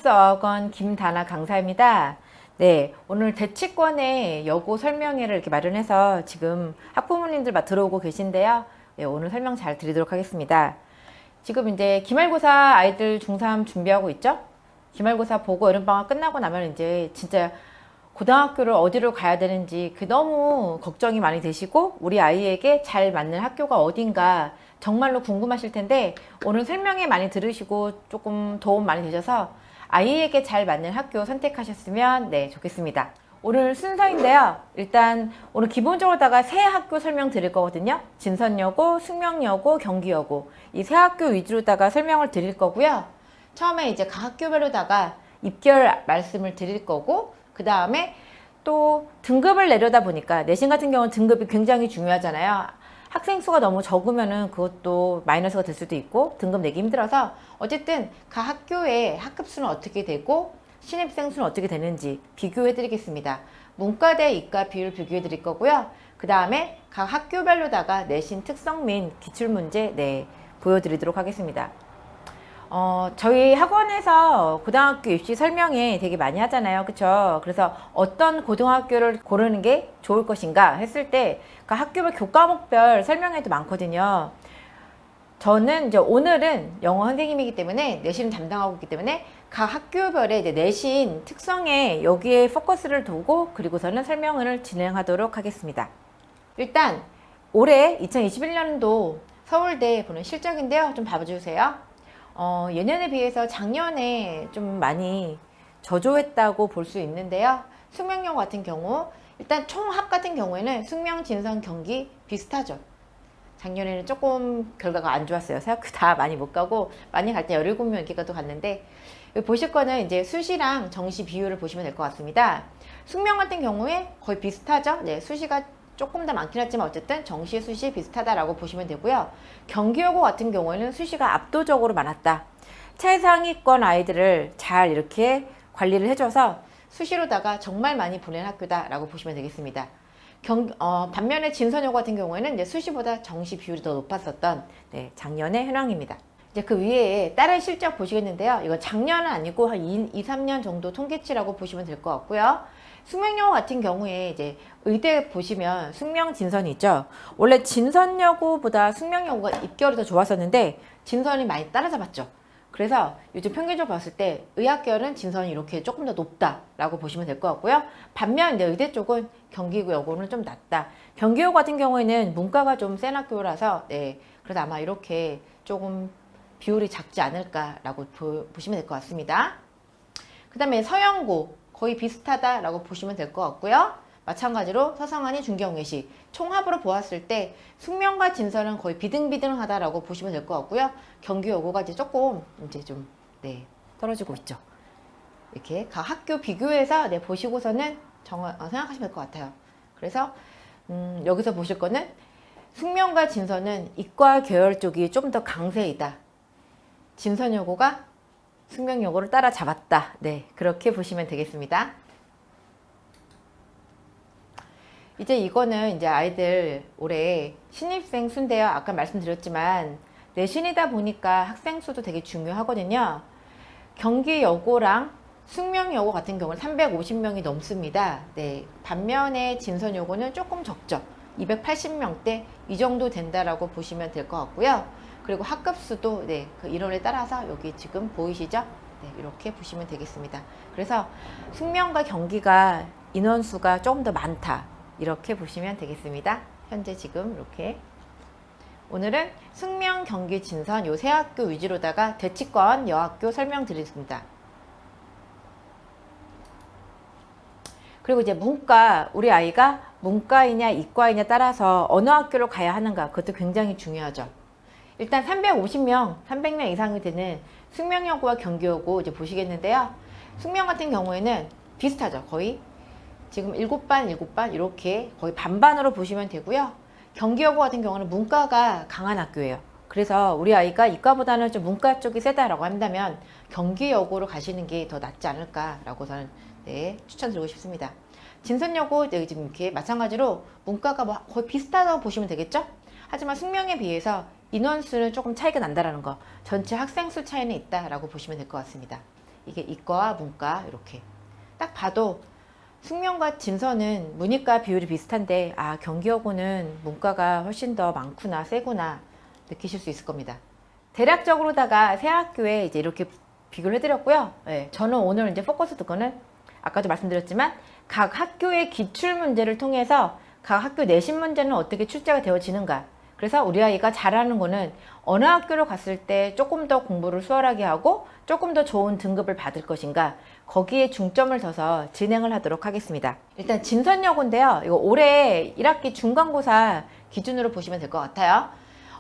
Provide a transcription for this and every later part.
서학원 김다나 강사입니다. 네, 오늘 대치권의 여고 설명회를 이렇게 마련해서 지금 학부모님들 막 들어오고 계신데요. 네, 오늘 설명 잘 드리도록 하겠습니다. 지금 이제 기말고사 아이들 중3 준비하고 있죠? 기말고사 보고 여름방학 끝나고 나면 이제 진짜 고등학교를 어디로 가야 되는지 너무 걱정이 많이 되시고 우리 아이에게 잘 맞는 학교가 어딘가 정말로 궁금하실 텐데 오늘 설명회 많이 들으시고 조금 도움 많이 되셔서 아이에게 잘 맞는 학교 선택하셨으면 좋겠습니다. 오늘 순서인데요. 일단 오늘 기본적으로다가 세 학교 설명 드릴 거거든요. 진선여고, 숙명여고, 경기여고 이 세 학교 위주로다가 설명을 드릴 거고요. 처음에 이제 각 학교별로다가 입결 말씀을 드릴 거고 그 다음에 또 등급을 내려다 보니까 내신 같은 경우는 등급이 굉장히 중요하잖아요. 학생 수가 너무 적으면은 그것도 마이너스가 될 수도 있고 등급 내기 힘들어서 어쨌든 각 학교의 학급 수는 어떻게 되고 신입생 수는 어떻게 되는지 비교해 드리겠습니다. 문과 대 이과 비율 비교해 드릴 거고요. 그 다음에 각 학교별로다가 내신 특성 및 기출문제 보여드리도록 하겠습니다. 저희 학원에서 고등학교 입시 설명회 되게 많이 하잖아요. 그쵸? 그래서 어떤 고등학교를 고르는 게 좋을 것인가 했을 때 그 학교별 교과목별 설명회도 많거든요. 저는 이제 오늘은 영어 선생님이기 때문에 내신을 담당하고 있기 때문에 각 학교별의 이제 내신 특성에 여기에 포커스를 두고 그리고서는 설명을 진행하도록 하겠습니다. 일단 올해 2021년도 서울대 보는 실적인데요. 좀 봐주세요. 예년에 비해서 작년에 좀 많이 저조했다고 볼 수 있는데요. 숙명여고 같은 경우 일단 총합 같은 경우에는 숙명, 진선, 경기 비슷하죠. 작년에는 조금 결과가 안 좋았어요. 생각보다 다 많이 못 가고 많이 갈 때 17명 이렇게가 또 갔는데 여기 보실 거는 이제 수시랑 정시 비율을 보시면 될 것 같습니다. 숙명 같은 경우에 거의 비슷하죠. 수시가 조금 더 많긴 하지만 어쨌든 정시, 수시 비슷하다라고 보시면 되고요. 경기여고 같은 경우에는 수시가 압도적으로 많았다. 최상위권 아이들을 잘 이렇게 관리를 해줘서 수시로다가 정말 많이 보낸 학교다라고 보시면 되겠습니다. 반면에 진선여고 같은 경우에는 이제 수시보다 정시 비율이 더 높았었던 작년의 현황입니다. 이제 그 위에 다른 실적 보시겠는데요. 이건 작년은 아니고 한 2, 3년 정도 통계치라고 보시면 될 것 같고요. 숙명여고 같은 경우에 이제 의대 보시면 숙명 진선이 있죠. 원래 진선여고보다 숙명여고가 입결이 더 좋았었는데 진선이 많이 따라잡았죠. 그래서 요즘 평균적으로 봤을 때 의학결은 진선이 이렇게 조금 더 높다라고 보시면 될 것 같고요. 반면 이제 의대 쪽은 경기여고는 좀 낮다. 경기여고 같은 경우에는 문과가 좀 센 학교라서 그래서 아마 이렇게 조금 비율이 작지 않을까라고 보시면 될 것 같습니다. 그 다음에 서영고 거의 비슷하다라고 보시면 될 것 같고요. 마찬가지로 서성안이 중경외시 총합으로 보았을 때 숙명과 진선은 거의 비등비등하다라고 보시면 될 것 같고요. 경기여고가 이제 조금 이제 좀 떨어지고 있죠. 이렇게 각 학교 비교해서 보시고서는 생각하시면 될 것 같아요. 그래서 여기서 보실 거는 숙명과 진선은 이과 계열 쪽이 좀 더 강세이다. 진선여고가 숙명여고를 따라잡았다. 그렇게 보시면 되겠습니다. 이제 이거는 이제 아이들 올해 신입생 수인데요. 아까 말씀드렸지만 내신이다 보니까 학생 수도 되게 중요하거든요. 경기여고랑 숙명여고 같은 경우는 350명이 넘습니다. 반면에 진선여고는 조금 적죠. 280명대 이 정도 된다라고 보시면 될 것 같고요. 그리고 학급 수도 그 인원에 따라서 여기 지금 보이시죠? 이렇게 보시면 되겠습니다. 그래서 숙명과 경기가 인원수가 조금 더 많다. 이렇게 보시면 되겠습니다. 현재 지금 이렇게 오늘은 숙명, 경기, 진선 요 세 학교 위주로다가 대치권 여학교 설명드리겠습니다. 그리고 이제 문과 우리 아이가 문과이냐 이과이냐 따라서 어느 학교로 가야 하는가 그것도 굉장히 중요하죠. 일단 350명, 300명 이상이 되는 숙명여고와 경기여고 이제 보시겠는데요. 숙명 같은 경우에는 비슷하죠. 거의 지금 7반 이렇게 거의 반반으로 보시면 되고요. 경기여고 같은 경우는 문과가 강한 학교예요. 그래서 우리 아이가 이과보다는 좀 문과 쪽이 세다라고 한다면 경기여고로 가시는 게 더 낫지 않을까라고 저는 추천드리고 싶습니다. 진선여고 지금 이렇게 마찬가지로 문과가 거의 비슷하다고 보시면 되겠죠? 하지만 숙명에 비해서 인원수는 조금 차이가 난다라는 거, 전체 학생 수 차이는 있다라고 보시면 될 것 같습니다. 이게 이과와 문과 이렇게 딱 봐도 숙명과 진서는 문이과 비율이 비슷한데 아 경기여고는 문과가 훨씬 더 많구나 세구나 느끼실 수 있을 겁니다. 대략적으로다가 세 학교에 이제 이렇게 비교를 해드렸고요. 네, 저는 오늘 이제 포커스 두고는 아까도 말씀드렸지만 각 학교의 기출 문제를 통해서 각 학교 내신 문제는 어떻게 출제가 되어지는가. 그래서 우리 아이가 잘하는 거는 어느 학교를 갔을 때 조금 더 공부를 수월하게 하고 조금 더 좋은 등급을 받을 것인가 거기에 중점을 둬서 진행을 하도록 하겠습니다. 일단 진선여고인데요. 이거 올해 1학기 중간고사 기준으로 보시면 될 것 같아요.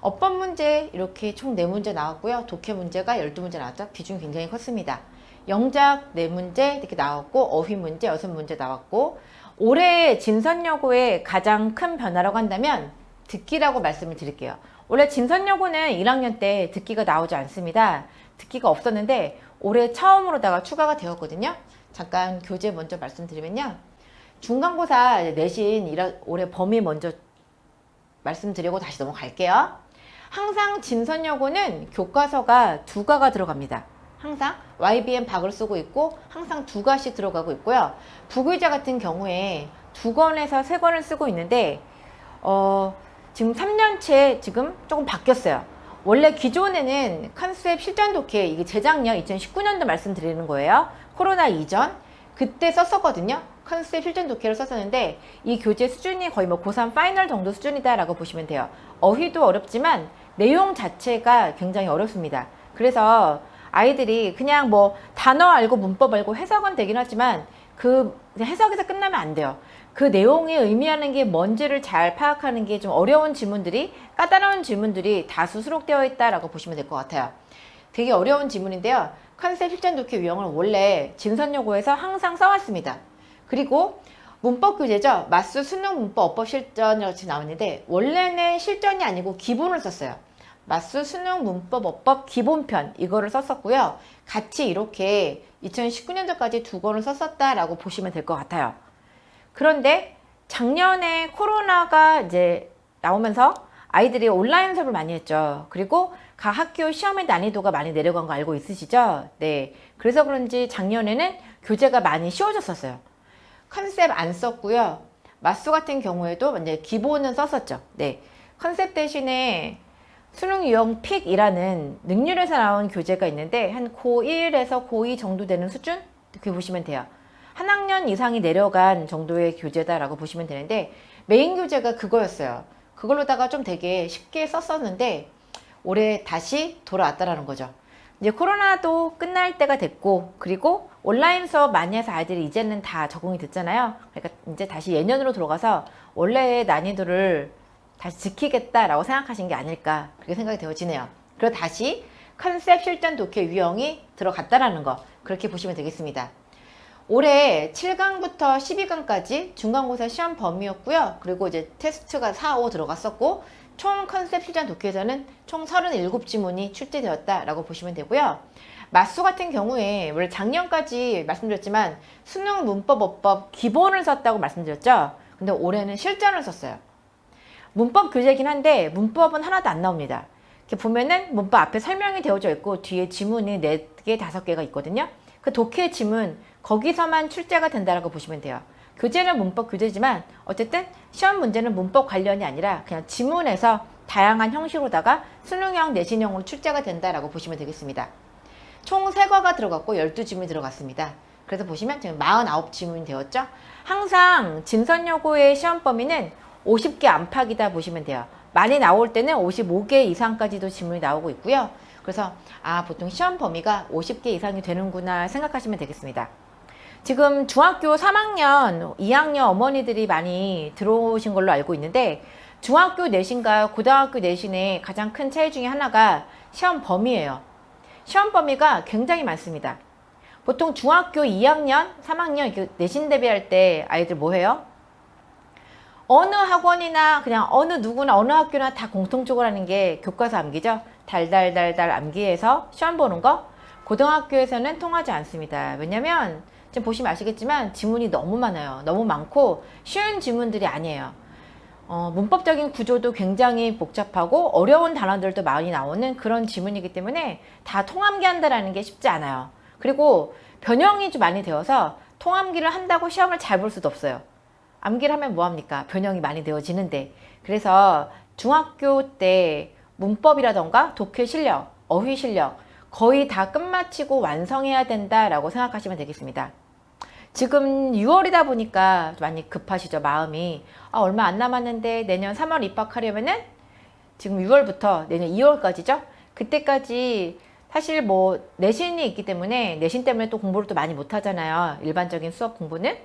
어법 문제 이렇게 총 4문제 나왔고요. 독해 문제가 12문제 나왔죠. 비중이 굉장히 컸습니다. 영작 4문제 이렇게 나왔고 어휘 문제 6문제 나왔고 올해 진선여고의 가장 큰 변화라고 한다면 듣기라고 말씀을 드릴게요. 원래 진선여고는 1학년 때 듣기가 나오지 않습니다. 듣기가 없었는데 올해 처음으로다가 추가가 되었거든요. 잠깐 교재 먼저 말씀드리면요. 중간고사 내신 올해 범위 먼저 말씀드리고 다시 넘어갈게요. 항상 진선여고는 교과서가 2과가 들어갑니다. 항상 YBM 박을 쓰고 있고 항상 2과씩 들어가고 있고요. 북의자 같은 경우에 2권에서 3권을 쓰고 있는데 지금 3년째 지금 조금 바뀌었어요. 원래 기존에는 컨셉 실전 독해 이게 재작년 2019년도 말씀드리는 거예요. 코로나 이전 그때 썼었거든요. 컨셉 실전 독해를 썼었는데 이 교재 수준이 거의 뭐 고3 파이널 정도 수준이다라고 보시면 돼요. 어휘도 어렵지만 내용 자체가 굉장히 어렵습니다. 그래서 아이들이 그냥 뭐 단어 알고 문법 알고 해석은 되긴 하지만 그 해석에서 끝나면 안 돼요. 그 내용이 의미하는 게 뭔지를 잘 파악하는 게 좀 어려운 지문들이 까다로운 지문들이 다수 수록되어 있다라고 보시면 될 것 같아요. 되게 어려운 지문인데요. 컨셉 실전 독해 유형을 원래 진선여고에서 항상 써왔습니다. 그리고 문법 교재죠. 맞수 수능 문법 어법 실전이라고 나오는데 원래는 실전이 아니고 기본을 썼어요. 맞수 수능 문법 어법 기본편 이거를 썼었고요. 같이 이렇게 2019년도까지 2권을 썼었다라고 보시면 될 것 같아요. 그런데 작년에 코로나가 이제 나오면서 아이들이 온라인 수업을 많이 했죠. 그리고 각 학교 시험의 난이도가 많이 내려간 거 알고 있으시죠? 네. 그래서 그런지 작년에는 교재가 많이 쉬워졌었어요. 컨셉 안 썼고요. 맞수 같은 경우에도 이제 기본은 썼었죠. 네. 컨셉 대신에 수능 유형 픽이라는 능률에서 나온 교재가 있는데 한 고1에서 고2 정도 되는 수준? 이렇게 보시면 돼요. 한 학년 이상이 내려간 정도의 교재다라고 보시면 되는데 메인 교재가 그거였어요. 그걸로다가 좀 되게 쉽게 썼었는데 올해 다시 돌아왔다라는 거죠. 이제 코로나도 끝날 때가 됐고 그리고 온라인 수업 많이 해서 아이들이 이제는 다 적응이 됐잖아요. 그러니까 이제 다시 예년으로 돌아가서 원래의 난이도를 다시 지키겠다라고 생각하신 게 아닐까 그렇게 생각이 되어지네요. 그리고 다시 컨셉 실전 독해 유형이 들어갔다라는 거 그렇게 보시면 되겠습니다. 올해 7강부터 12강까지 중간고사 시험 범위였고요. 그리고 이제 테스트가 4, 5 들어갔었고 총 컨셉 실전 독해에서는 총 37지문이 출제되었다라고 보시면 되고요. 맞수 같은 경우에 원래 작년까지 말씀드렸지만 수능 문법 어법 기본을 썼다고 말씀드렸죠. 근데 올해는 실전을 썼어요. 문법 교재이긴 한데 문법은 하나도 안 나옵니다. 이렇게 보면은 문법 앞에 설명이 되어져 있고 뒤에 지문이 4개, 5개가 있거든요. 그 독해 지문 거기서만 출제가 된다라고 보시면 돼요. 교재는 문법 교재지만 어쨌든 시험 문제는 문법 관련이 아니라 그냥 지문에서 다양한 형식으로다가 수능형 내신형으로 출제가 된다라고 보시면 되겠습니다. 총 3과가 들어갔고 12지문이 들어갔습니다. 그래서 보시면 지금 49지문이 되었죠. 항상 진선여고의 시험 범위는 50개 안팎이다 보시면 돼요. 많이 나올 때는 55개 이상까지도 지문이 나오고 있고요. 그래서 보통 시험 범위가 50개 이상이 되는구나 생각하시면 되겠습니다. 지금 중학교 3학년, 2학년 어머니들이 많이 들어오신 걸로 알고 있는데 중학교 내신과 고등학교 내신의 가장 큰 차이 중에 하나가 시험 범위예요. 시험 범위가 굉장히 많습니다. 보통 중학교 2학년, 3학년 내신 대비할 때 아이들 뭐 해요? 어느 학원이나 그냥 어느 누구나 어느 학교나 다 공통적으로 하는 게 교과서 암기죠. 달달달달 암기해서 시험 보는 거. 고등학교에서는 통하지 않습니다. 왜냐면 지금 보시면 아시겠지만 지문이 너무 많아요. 너무 많고 쉬운 지문들이 아니에요. 문법적인 구조도 굉장히 복잡하고 어려운 단어들도 많이 나오는 그런 지문이기 때문에 다 통암기한다라는 게 쉽지 않아요. 그리고 변형이 좀 많이 되어서 통암기를 한다고 시험을 잘 볼 수도 없어요. 암기를 하면 뭐합니까? 변형이 많이 되어지는데. 그래서 중학교 때 문법이라던가 독해 실력, 어휘 실력 거의 다 끝마치고 완성해야 된다라고 생각하시면 되겠습니다. 지금 6월이다 보니까 많이 급하시죠, 마음이. 얼마 안 남았는데 내년 3월 입학하려면은 지금 6월부터 내년 2월까지죠? 그때까지 사실 뭐 내신이 있기 때문에 내신 때문에 또 공부를 또 많이 못 하잖아요. 일반적인 수업 공부는.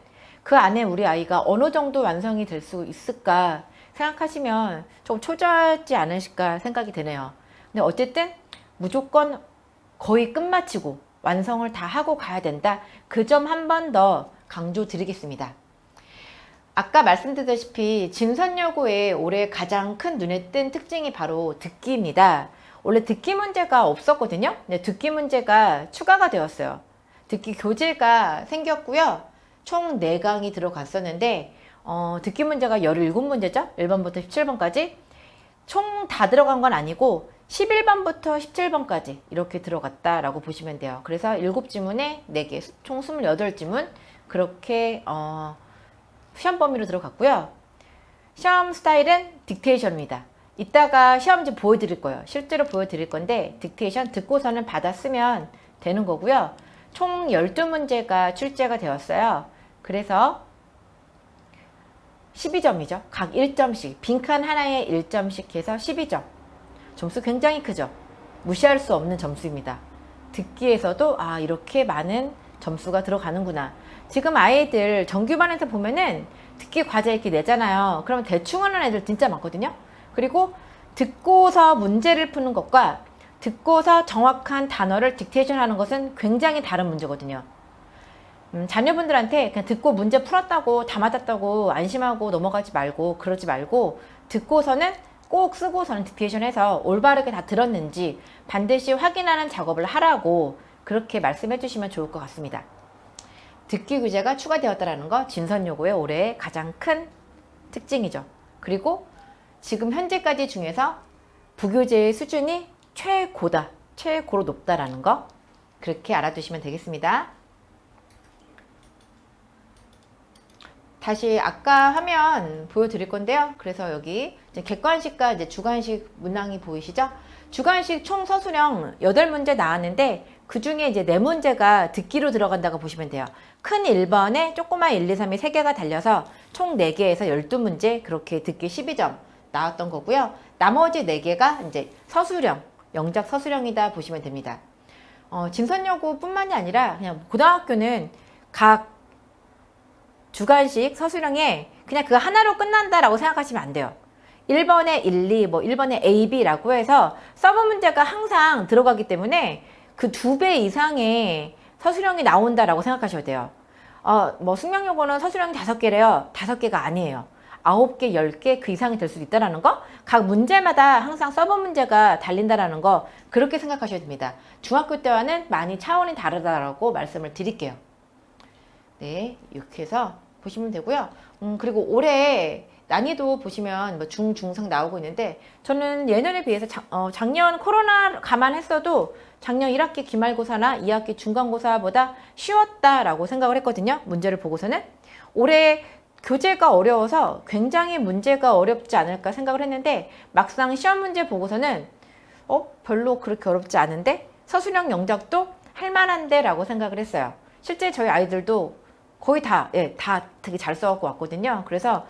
그 안에 우리 아이가 어느 정도 완성이 될 수 있을까 생각하시면 좀 초조하지 않으실까 생각이 드네요. 근데 어쨌든 무조건 거의 끝마치고 완성을 다 하고 가야 된다. 그 점 한 번 더 강조드리겠습니다. 아까 말씀드렸다시피 진선여고의 올해 가장 큰 눈에 띈 특징이 바로 듣기입니다. 원래 듣기 문제가 없었거든요. 근데 듣기 문제가 추가가 되었어요. 듣기 교재가 생겼고요. 총 4강이 들어갔었는데 듣기 문제가 17문제죠. 1번부터 17번까지. 총 다 들어간 건 아니고 11번부터 17번까지 이렇게 들어갔다라고 보시면 돼요. 그래서 7지문에 4개, 총 28지문 그렇게 시험 범위로 들어갔고요. 시험 스타일은 딕테이션입니다. 이따가 시험지 보여드릴 거예요. 실제로 보여드릴 건데 딕테이션 듣고서는 받아 쓰면 되는 거고요. 총 12문제가 출제가 되었어요. 그래서 12점이죠. 각 1점씩, 빈칸 하나에 1점씩 해서 12점. 점수 굉장히 크죠. 무시할 수 없는 점수입니다. 듣기에서도 이렇게 많은 점수가 들어가는구나. 지금 아이들 정규반에서 보면은 듣기 과제 이렇게 내잖아요. 그러면 대충 하는 애들 진짜 많거든요. 그리고 듣고서 문제를 푸는 것과 듣고서 정확한 단어를 딕테이션 하는 것은 굉장히 다른 문제거든요. 자녀분들한테 그냥 듣고 문제 풀었다고 다 맞았다고 안심하고 넘어가지 말고 그러지 말고 듣고서는 꼭 쓰고서는 딕테이션 해서 올바르게 다 들었는지 반드시 확인하는 작업을 하라고 그렇게 말씀해 주시면 좋을 것 같습니다. 듣기 교재가 추가되었다는 거 진선여고의 올해의 가장 큰 특징이죠. 그리고 지금 현재까지 중에서 부교재의 수준이 최고다, 최고로 높다라는 거 그렇게 알아두시면 되겠습니다. 다시 아까 화면 보여드릴 건데요. 그래서 여기 이제 객관식과 이제 주관식 문항이 보이시죠? 주관식 총 서술형 8문제 나왔는데 그 중에 이제 4문제가 듣기로 들어간다고 보시면 돼요. 큰 1번에 조그만 1, 2, 3이 3개가 달려서 총 4개에서 12문제 그렇게 듣기 12점 나왔던 거고요. 나머지 4개가 이제 서술형, 영작 서술형이다 보시면 됩니다. 진선여고 뿐만이 아니라 그냥 고등학교는 각 주관식 서술형에 그냥 그거 하나로 끝난다라고 생각하시면 안 돼요. 1번에 1, 2, 1번에 A, B라고 해서 서브 문제가 항상 들어가기 때문에 그 2배 이상의 서술형이 나온다라고 생각하셔야 돼요. 숙명여고는 서술형이 5개래요. 5개가 아니에요. 9개, 10개 그 이상이 될 수도 있다는 거. 각 문제마다 항상 서브 문제가 달린다는 거 그렇게 생각하셔야 됩니다. 중학교 때와는 많이 차원이 다르다라고 말씀을 드릴게요. 네, 이렇게 해서 보시면 되고요. 그리고 올해 난이도 보시면 뭐 중상 나오고 있는데 저는 예년에 비해서 작년 코로나 감안했어도 작년 1학기 기말고사나 2학기 중간고사보다 쉬웠다라고 생각을 했거든요. 문제를 보고서는. 올해 교재가 어려워서 굉장히 문제가 어렵지 않을까 생각을 했는데 막상 시험 문제 보고서는 별로 그렇게 어렵지 않은데 서술형 영작도 할만한데 라고 생각을 했어요. 실제 저희 아이들도 거의 다 되게 잘 써갖고 왔거든요. 그래서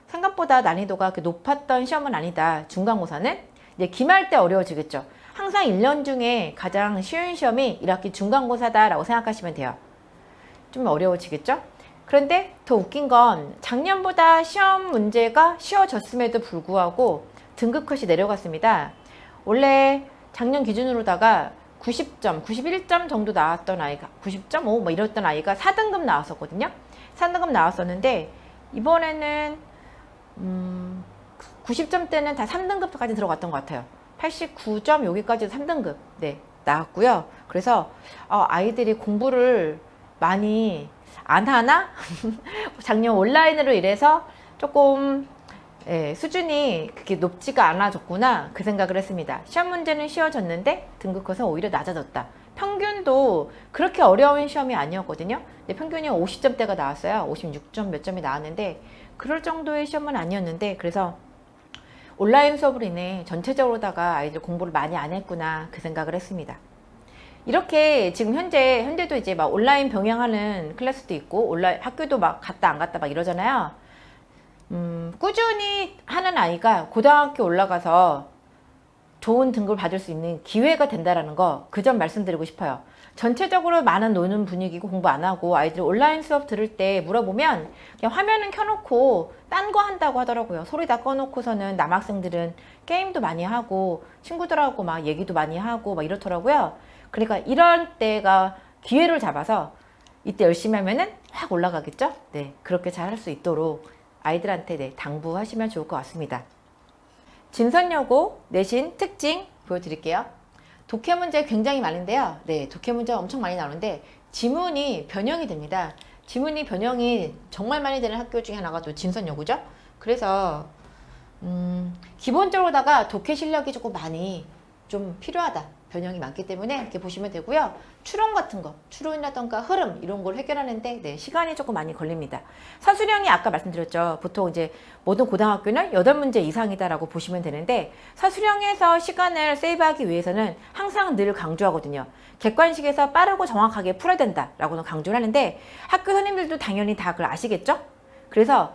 생각보다 난이도가 그렇게 높았던 시험은 아니다. 중간고사는 이제 기말 때 어려워지겠죠. 항상 1년 중에 가장 쉬운 시험이 1학기 중간고사다라고 생각하시면 돼요. 좀 어려워지겠죠? 그런데 더 웃긴 건 작년보다 시험 문제가 쉬워졌음에도 불구하고 등급 컷이 내려갔습니다. 원래 작년 기준으로다가 90점, 91점 정도 나왔던 아이가 90.5 뭐 이랬던 아이가 4등급 나왔었거든요. 4등급 나왔었는데 이번에는 90점 때는 다 3등급까지 들어갔던 것 같아요. 89점 여기까지 3등급 나왔고요. 그래서 아이들이 공부를 많이 안 하나? 작년 온라인으로 이래서 조금 수준이 그렇게 높지가 않아졌구나 그 생각을 했습니다. 시험 문제는 쉬워졌는데 등급컷은 오히려 낮아졌다. 평균도 그렇게 어려운 시험이 아니었거든요. 평균이 50점대가 나왔어요. 56점 몇 점이 나왔는데 그럴 정도의 시험은 아니었는데, 그래서 온라인 수업으로 인해 전체적으로다가 아이들 공부를 많이 안 했구나 그 생각을 했습니다. 이렇게 지금 현재도 이제 막 온라인 병행하는 클래스도 있고 온라인 학교도 막 갔다 안 갔다 막 이러잖아요. 꾸준히 하는 아이가 고등학교 올라가서 좋은 등급을 받을 수 있는 기회가 된다라는 거, 그 점 말씀드리고 싶어요. 전체적으로 많은 노는 분위기고 공부 안 하고 아이들이 온라인 수업 들을 때 물어보면 그냥 화면은 켜놓고 딴 거 한다고 하더라고요. 소리 다 꺼놓고서는 남학생들은 게임도 많이 하고 친구들하고 막 얘기도 많이 하고 막 이렇더라고요. 그러니까 이런 때가 기회를 잡아서 이때 열심히 하면은 확 올라가겠죠? 네, 그렇게 잘 할 수 있도록 아이들한테 네, 당부하시면 좋을 것 같습니다. 진선여고 내신 특징 보여드릴게요. 독해 문제 굉장히 많은데요. 네, 독해 문제 엄청 많이 나오는데 지문이 변형이 됩니다. 지문이 변형이 정말 많이 되는 학교 중에 하나가 또 진선여고죠. 그래서 기본적으로다가 독해 실력이 조금 많이 좀 필요하다. 변형이 많기 때문에 이렇게 보시면 되고요. 추론 같은 거, 추론이라던가 흐름 이런 걸 해결하는데 네, 시간이 조금 많이 걸립니다. 사수령이 아까 말씀드렸죠. 보통 이제 모든 고등학교는 8문제 이상이다라고 보시면 되는데 사수령에서 시간을 세이브하기 위해서는 항상 늘 강조하거든요. 객관식에서 빠르고 정확하게 풀어야 된다라고는 강조를 하는데 학교 선생님들도 당연히 다 그걸 아시겠죠? 그래서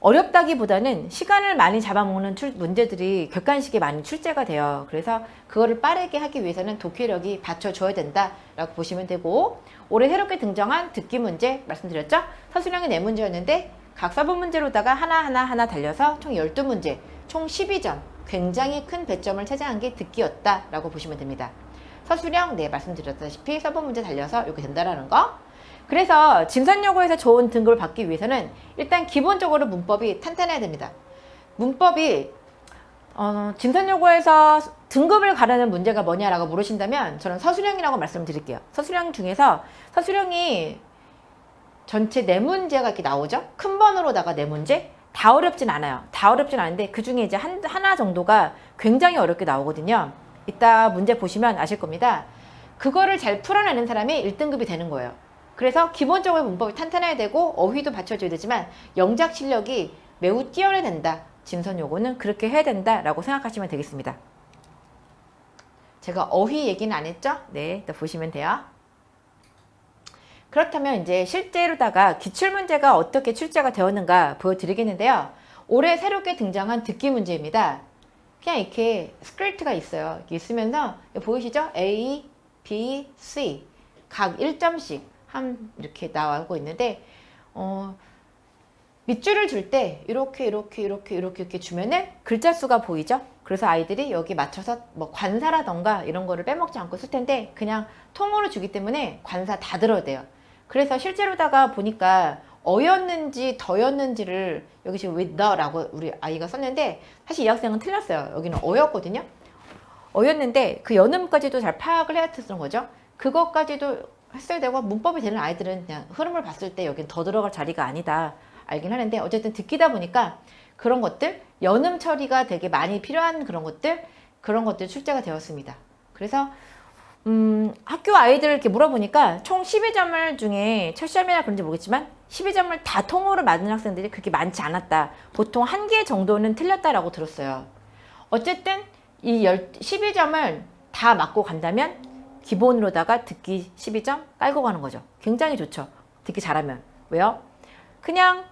어렵다기보다는 시간을 많이 잡아먹는 문제들이 객관식에 많이 출제가 돼요. 그래서 그거를 빠르게 하기 위해서는 독해력이 받쳐줘야 된다라고 보시면 되고, 올해 새롭게 등장한 듣기 문제 말씀드렸죠? 서술형이 4문제였는데 각 서본 문제로다가 하나 달려서 총 12문제, 총 12점, 굉장히 큰 배점을 차지한 게 듣기였다라고 보시면 됩니다. 서술형 네 말씀드렸다시피 서본 문제 달려서 이렇게 된다라는 거. 그래서 진선여고에서 좋은 등급을 받기 위해서는 일단 기본적으로 문법이 탄탄해야 됩니다. 문법이 진선여고에서 등급을 가르는 문제가 뭐냐라고 물으신다면 저는 서술형이라고 말씀드릴게요. 서술형 중에서 서술형이 전체 4문제가 이렇게 나오죠. 큰 번호로다가 4문제. 다 어렵진 않아요. 다 어렵진 않은데 그 중에 이제 하나 정도가 굉장히 어렵게 나오거든요. 이따 문제 보시면 아실 겁니다. 그거를 잘 풀어내는 사람이 1등급이 되는 거예요. 그래서 기본적으로 문법이 탄탄해야 되고 어휘도 받쳐줘야 되지만 영작 실력이 매우 뛰어나야 된다. 진선여고는 그렇게 해야 된다라고 생각하시면 되겠습니다. 제가 어휘 얘기는 안 했죠? 네, 또 보시면 돼요. 그렇다면 이제 실제로다가 기출문제가 어떻게 출제가 되었는가 보여드리겠는데요. 올해 새롭게 등장한 듣기 문제입니다. 그냥 이렇게 스크립트가 있어요. 이렇게 있으면서 보이시죠? A, B, C 각 1점씩 이렇게 나오고 있는데 밑줄을 줄 때 이렇게 주면은 글자 수가 보이죠? 그래서 아이들이 여기 맞춰서 뭐 관사라던가 이런 거를 빼먹지 않고 쓸 텐데 그냥 통으로 주기 때문에 관사 다 들어야 돼요. 그래서 실제로다가 보니까 어였는지 더였는지를 여기 지금 with the라고 우리 아이가 썼는데 사실 이 학생은 틀렸어요. 여기는 어였거든요. 어였는데 그 연음까지도 잘 파악을 해야 되는 거죠. 그것까지도 했어야 되고 문법이 되는 아이들은 그냥 흐름을 봤을 때 여긴 더 들어갈 자리가 아니다 알긴 하는데 어쨌든 듣기다 보니까 그런 것들 연음 처리가 되게 많이 필요한 그런 것들 출제가 되었습니다. 그래서 학교 아이들 이렇게 물어보니까 총 12점을 중에 첫 시험이라 그런지 모르겠지만 12점을 다 통으로 맞은 학생들이 그렇게 많지 않았다. 보통 1개 정도는 틀렸다라고 들었어요. 어쨌든 이 12점을 다 맞고 간다면 기본으로다가 듣기 12점 깔고 가는 거죠. 굉장히 좋죠. 듣기 잘하면. 왜요? 그냥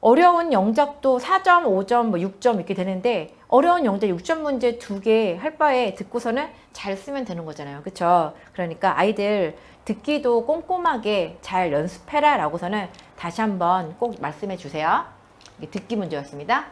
어려운 영작도 4점, 5점, 뭐 6점 이렇게 되는데 어려운 영작 6점 문제 2개 할 바에 듣고서는 잘 쓰면 되는 거잖아요. 그쵸? 그러니까 아이들 듣기도 꼼꼼하게 잘 연습해라 라고서는 다시 한번 꼭 말씀해 주세요. 이게 듣기 문제였습니다.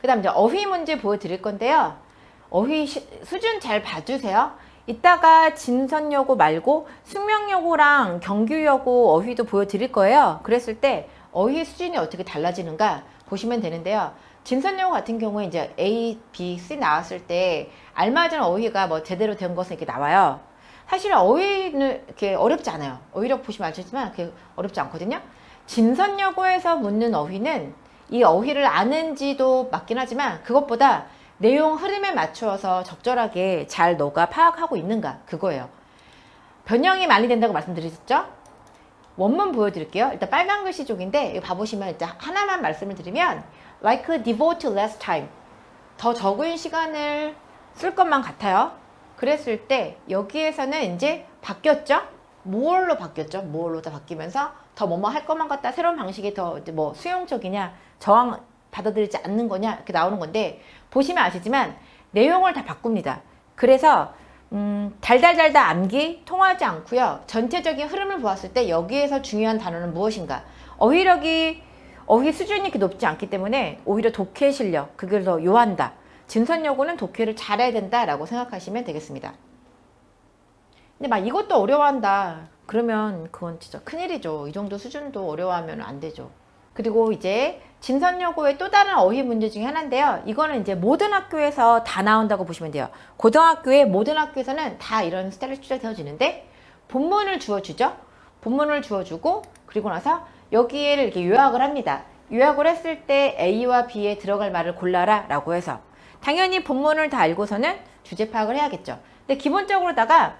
그 다음 이제 어휘 문제 보여드릴 건데요. 어휘 수준 잘 봐주세요. 이따가 진선여고 말고 숙명여고랑 경규여고 어휘도 보여드릴 거예요. 그랬을 때 어휘 수준이 어떻게 달라지는가 보시면 되는데요. 진선여고 같은 경우에 이제 A, B, C 나왔을 때 알맞은 어휘가 뭐 제대로 된 것은 이렇게 나와요. 사실 어휘는 이렇게 어렵지 않아요. 어휘력 보시면 아시지만 그렇게 어렵지 않거든요. 진선여고에서 묻는 어휘는 이 어휘를 아는지도 맞긴 하지만 그것보다 내용 흐름에 맞추어서 적절하게 잘 너가 파악하고 있는가 그거예요. 변형이 많이 된다고 말씀드렸죠? 원문 보여드릴게요. 일단 빨간 글씨 쪽인데 이거 봐보시면 일단 하나만 말씀을 드리면 like devote less time, 더 적은 시간을 쓸 것만 같아요. 그랬을 때 여기에서는 이제 바뀌었죠? more로 바뀌었죠? more로 다 바뀌면서 더 뭐뭐 할 것만 같다, 새로운 방식이 더 뭐 수용적이냐, 저항 받아들이지 않는 거냐 이렇게 나오는 건데, 보시면 아시지만 내용을 다 바꿉니다. 그래서 달달달달 암기 통하지 않고요. 전체적인 흐름을 보았을 때 여기에서 중요한 단어는 무엇인가, 어휘력이 어휘 수준이 그렇게 높지 않기 때문에 오히려 독해 실력, 그걸 더 요한다. 진선여고는 독해를 잘해야 된다라고 생각하시면 되겠습니다. 근데 막 이것도 어려워한다 그러면 그건 진짜 큰일이죠. 이 정도 수준도 어려워하면 안 되죠. 그리고 이제 진선여고의 또 다른 어휘 문제 중에 하나인데요. 이거는 이제 모든 학교에서 다 나온다고 보시면 돼요. 고등학교의 모든 학교에서는 다 이런 스타일이 출제되어지는데, 본문을 주어주죠. 본문을 주어주고 그리고 나서 여기에를 이렇게 요약을 합니다. 요약을 했을 때 A와 B에 들어갈 말을 골라라 라고 해서, 당연히 본문을 다 알고서는 주제 파악을 해야겠죠. 근데 기본적으로다가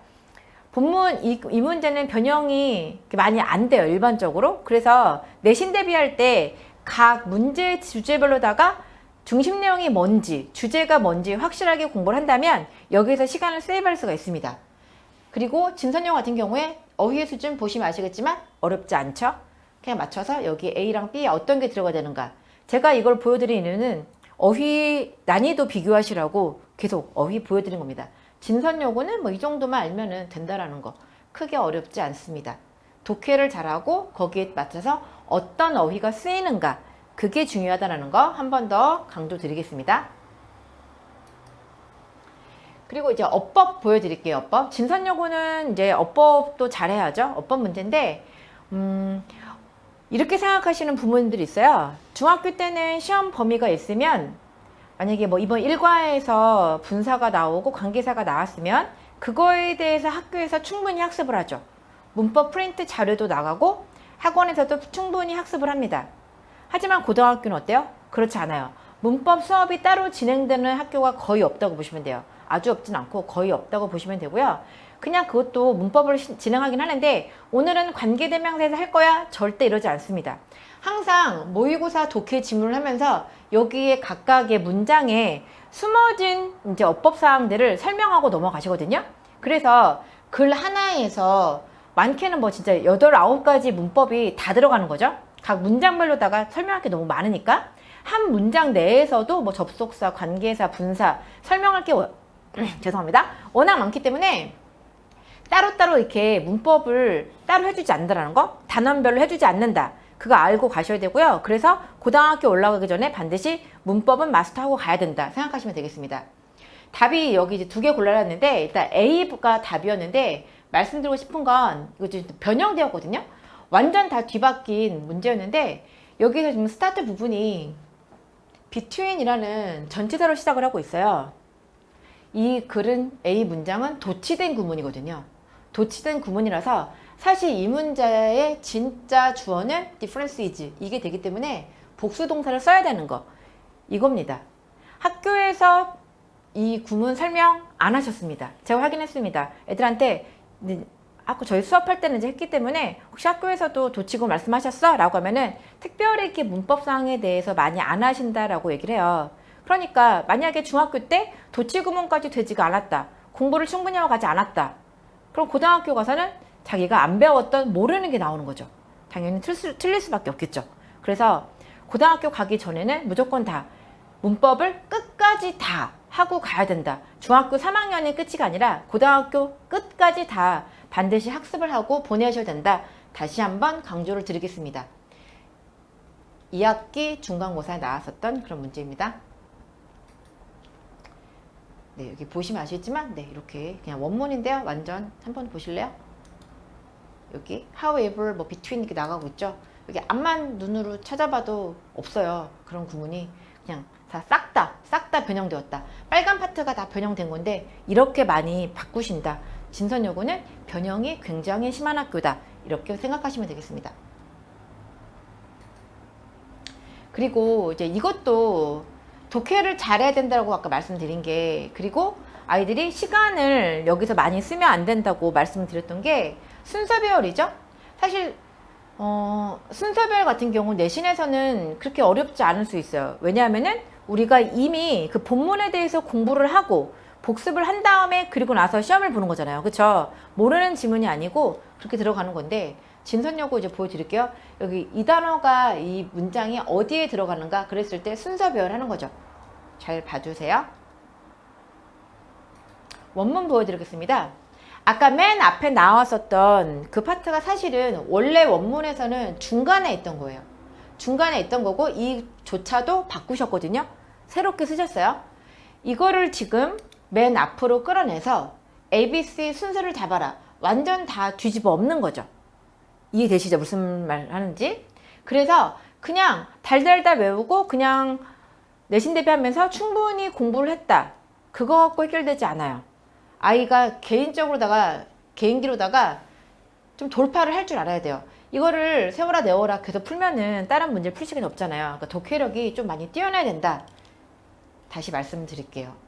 본문 이 문제는 변형이 많이 안 돼요, 일반적으로. 그래서 내신 대비할 때 각 문제 주제별로다가 중심 내용이 뭔지, 주제가 뭔지 확실하게 공부를 한다면 여기에서 시간을 세이브할 수가 있습니다. 그리고 진선여고 같은 경우에 어휘의 수준 보시면 아시겠지만 어렵지 않죠? 그냥 맞춰서 여기 A랑 B에 어떤 게 들어가야 되는가. 제가 이걸 보여드린 이유는 어휘 난이도 비교하시라고 계속 어휘 보여드린 겁니다. 진선여고는 뭐 이 정도만 알면은 된다라는 거, 크게 어렵지 않습니다. 독해를 잘하고 거기에 맞춰서 어떤 어휘가 쓰이는가, 그게 중요하다는 거 한 번 더 강조드리겠습니다. 그리고 이제 어법 보여드릴게요. 어법. 진선여고는 이제 어법도 잘해야죠. 어법 문제인데 이렇게 생각하시는 부모님들이 있어요. 중학교 때는 시험 범위가 있으면, 만약에 뭐 이번 1과에서 분사가 나오고 관계사가 나왔으면 그거에 대해서 학교에서 충분히 학습을 하죠. 문법 프린트 자료도 나가고 학원에서도 충분히 학습을 합니다. 하지만 고등학교는 어때요? 그렇지 않아요. 문법 수업이 따로 진행되는 학교가 거의 없다고 보시면 돼요. 아주 없진 않고 거의 없다고 보시면 되고요. 그냥 그것도 문법을 진행하긴 하는데, 오늘은 관계대명사에서 할 거야? 절대 이러지 않습니다. 항상 모의고사 독해 지문을 하면서 여기에 각각의 문장에 숨어진 이제 어법 사항들을 설명하고 넘어가시거든요. 그래서 글 하나에서 많게는 뭐 진짜 8, 9가지 문법이 다 들어가는 거죠. 각 문장별로다가 설명할 게 너무 많으니까 한 문장 내에서도 뭐 접속사, 관계사, 분사 설명할 게 죄송합니다. 워낙 많기 때문에 따로따로 이렇게 문법을 따로 해주지 않는다는 거, 단원별로 해주지 않는다. 그거 알고 가셔야 되고요. 그래서 고등학교 올라가기 전에 반드시 문법은 마스터하고 가야 된다 생각하시면 되겠습니다. 답이 여기 이제 2개 골라놨는데, 일단 A가 답이었는데, 말씀드리고 싶은 건 이거 지금 변형되었거든요. 완전 다 뒤바뀐 문제였는데, 여기서 지금 스타트 부분이 between이라는 전치사로 시작을 하고 있어요. 이 글은, A 문장은 도치된 구문이거든요. 도치된 구문이라서 사실 이 문제의 진짜 주어는 difference is, 이게 되기 때문에 복수 동사를 써야 되는 거, 이겁니다. 학교에서 이 구문 설명 안 하셨습니다. 제가 확인했습니다. 애들한테 아까 저희 수업할 때는 이제 했기 때문에, 혹시 학교에서도 도치구 말씀하셨어? 라고 하면은 특별히 이렇게 문법상에 대해서 많이 안 하신다라고 얘기를 해요. 그러니까 만약에 중학교 때 도치구문까지 되지가 않았다, 공부를 충분히 하고 가지 않았다, 그럼 고등학교 가서는 자기가 안 배웠던 모르는 게 나오는 거죠. 당연히 틀릴 수밖에 없겠죠. 그래서 고등학교 가기 전에는 무조건 다 문법을 끝까지 다 하고 가야 된다. 중학교 3학년이 끝이가 아니라 고등학교 끝까지 다 반드시 학습을 하고 보내셔야 된다. 다시 한번 강조를 드리겠습니다. 2학기 중간고사에 나왔었던 그런 문제입니다. 네, 여기 보시면 아시겠지만, 네, 이렇게 그냥 원문인데요. 완전 한번 보실래요? 여기 however, 뭐 between 이렇게 나가고 있죠. 여기 앞만 눈으로 찾아봐도 없어요. 그런 구문이 그냥 싹 다 변형되었다. 빨간 파트가 다 변형된 건데 이렇게 많이 바꾸신다. 진선여고는 변형이 굉장히 심한 학교다. 이렇게 생각하시면 되겠습니다. 그리고 이제 이것도 독해를 잘해야 된다고 아까 말씀드린 게, 그리고 아이들이 시간을 여기서 많이 쓰면 안 된다고 말씀드렸던 게 순서배열이죠. 사실 순서배열 같은 경우 내신에서는 그렇게 어렵지 않을 수 있어요. 왜냐하면은 우리가 이미 그 본문에 대해서 공부를 하고 복습을 한 다음에 그리고 나서 시험을 보는 거잖아요. 그쵸? 모르는 지문이 아니고 그렇게 들어가는 건데, 진선여고 이제 보여드릴게요. 여기 이 단어가 이 문장이 어디에 들어가는가 그랬을 때 순서 배열하는 거죠. 잘 봐주세요. 원문 보여드리겠습니다. 아까 맨 앞에 나왔었던 그 파트가 사실은 원래 원문에서는 중간에 있던 거예요. 중간에 있던 거고 이조차도 바꾸셨거든요. 새롭게 쓰셨어요. 이거를 지금 맨 앞으로 끌어내서 ABC 순서를 잡아라. 완전 다 뒤집어 엎는 거죠. 이해되시죠? 무슨 말 하는지? 그래서 그냥 달달달 외우고 그냥 내신 대비하면서 충분히 공부를 했다. 그거 갖고 해결되지 않아요. 아이가 개인기로다가 좀 돌파를 할 줄 알아야 돼요. 이거를 세워라 내워라 계속 풀면은 다른 문제를 풀 시간이 없잖아요. 그러니까 독해력이 좀 많이 뛰어나야 된다. 다시 말씀드릴게요.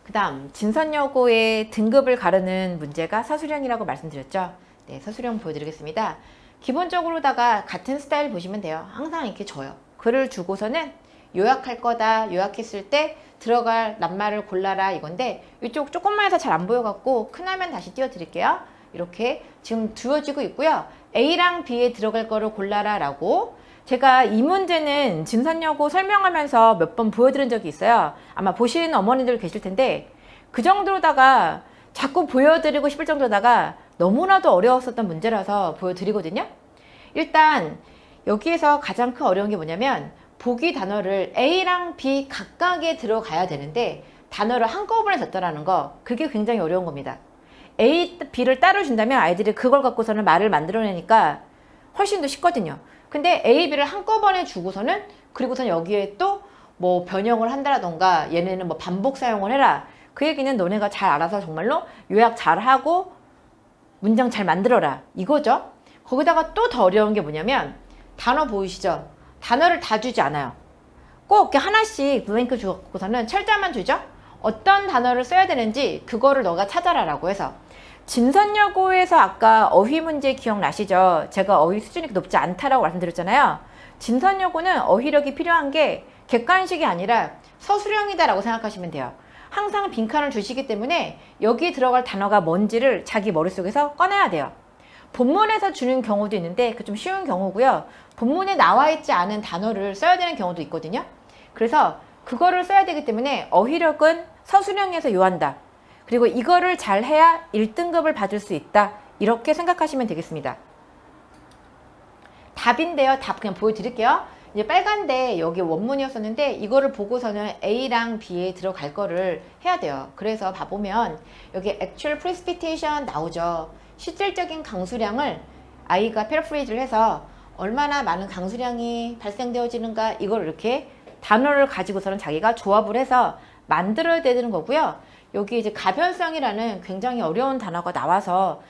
그 다음 진선여고의 등급을 가르는 문제가 서술형이라고 말씀드렸죠. 네, 서술형 보여드리겠습니다. 기본적으로다가 같은 스타일 보시면 돼요. 항상 이렇게 줘요. 글을 주고서는 요약할 거다. 요약했을 때 들어갈 낱말을 골라라 이건데, 이쪽 조금만 해서 잘 안 보여갖고 큰 화면 다시 띄워드릴게요. 이렇게 지금 주어지고 있고요. A랑 B에 들어갈 거를 골라라 라고, 제가 이 문제는 진선여고 설명하면서 몇 번 보여드린 적이 있어요. 아마 보시는 어머니들 계실 텐데, 그 정도로다가 자꾸 보여드리고 싶을 정도다가 너무나도 어려웠었던 문제라서 보여드리거든요. 일단 여기에서 가장 큰 어려운 게 뭐냐면, 보기 단어를 A랑 B 각각에 들어가야 되는데 단어를 한꺼번에 줬다라는 거, 그게 굉장히 어려운 겁니다. A, B를 따로 준다면 아이들이 그걸 갖고서는 말을 만들어내니까 훨씬 더 쉽거든요. 근데 A, B를 한꺼번에 주고서는, 그리고선 여기에 또 뭐 변형을 한다라던가 얘네는 뭐 반복 사용을 해라. 그 얘기는 너네가 잘 알아서 정말로 요약 잘 하고 문장 잘 만들어라 이거죠. 거기다가 또 더 어려운 게 뭐냐면, 단어 보이시죠? 단어를 다 주지 않아요. 꼭 이렇게 하나씩 블랭크 주고서는 철자만 주죠. 어떤 단어를 써야 되는지 그거를 너가 찾아라 라고 해서, 진선여고에서 아까 어휘 문제 기억나시죠? 제가 어휘 수준이 높지 않다라고 말씀드렸잖아요. 진선여고는 어휘력이 필요한 게 객관식이 아니라 서술형이다 라고 생각하시면 돼요. 항상 빈칸을 주시기 때문에 여기에 들어갈 단어가 뭔지를 자기 머릿속에서 꺼내야 돼요. 본문에서 주는 경우도 있는데 그 좀 쉬운 경우고요. 본문에 나와 있지 않은 단어를 써야 되는 경우도 있거든요. 그래서 그거를 써야 되기 때문에 어휘력은 서술형에서 요한다. 그리고 이거를 잘 해야 1등급을 받을 수 있다. 이렇게 생각하시면 되겠습니다. 답인데요. 답 그냥 보여드릴게요. 이제 빨간데 여기 원문이었었는데 이거를 보고서는 A랑 B에 들어갈 거를 해야 돼요. 그래서 봐보면 여기 actual precipitation 나오죠. 실질적인 강수량을 아이가 패러프레이즈를 해서 얼마나 많은 강수량이 발생되어지는가, 이걸 이렇게 단어를 가지고서는 자기가 조합을 해서 만들어야 되는 거고요. 여기 이제 가변성이라는 굉장히 어려운 단어가 나와서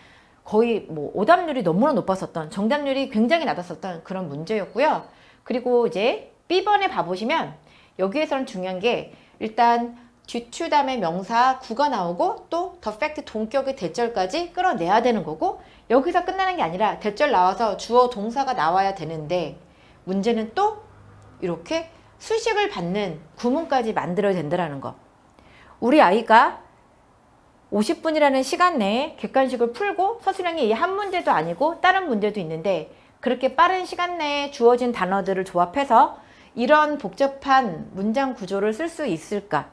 거의 뭐 오답률이 너무나 높았었던, 정답률이 굉장히 낮았었던 그런 문제였고요. 그리고 이제 B번에 봐보시면 여기에서는 중요한 게, 일단 뒤추 다음에 명사 구가 나오고 또 the fact 동격의 대절까지 끌어내야 되는 거고, 여기서 끝나는 게 아니라 대절 나와서 주어 동사가 나와야 되는데, 문제는 또 이렇게 수식을 받는 구문까지 만들어야 된다는 거. 우리 아이가 50분이라는 시간 내에 객관식을 풀고, 서술형이 이 한 문제도 아니고 다른 문제도 있는데 그렇게 빠른 시간 내에 주어진 단어들을 조합해서 이런 복잡한 문장 구조를 쓸 수 있을까?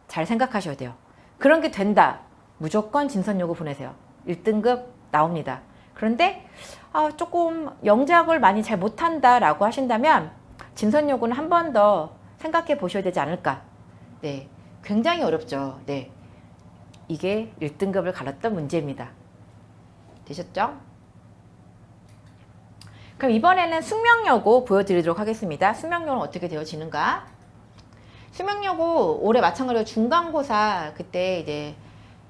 잘 생각하셔야 돼요. 그런 게 된다. 무조건 진선여고 보내세요. 1등급 나옵니다. 그런데 조금 영작을 많이 잘 못한다 라고 하신다면 진선여고는 한 번 더 생각해 보셔야 되지 않을까. 네, 굉장히 어렵죠. 네, 이게 1등급을 갈았던 문제입니다. 되셨죠? 그럼 이번에는 숙명여고 보여드리도록 하겠습니다. 숙명여고는 어떻게 되어지는가? 숙명여고 올해 마찬가지로 중간고사 그때 이제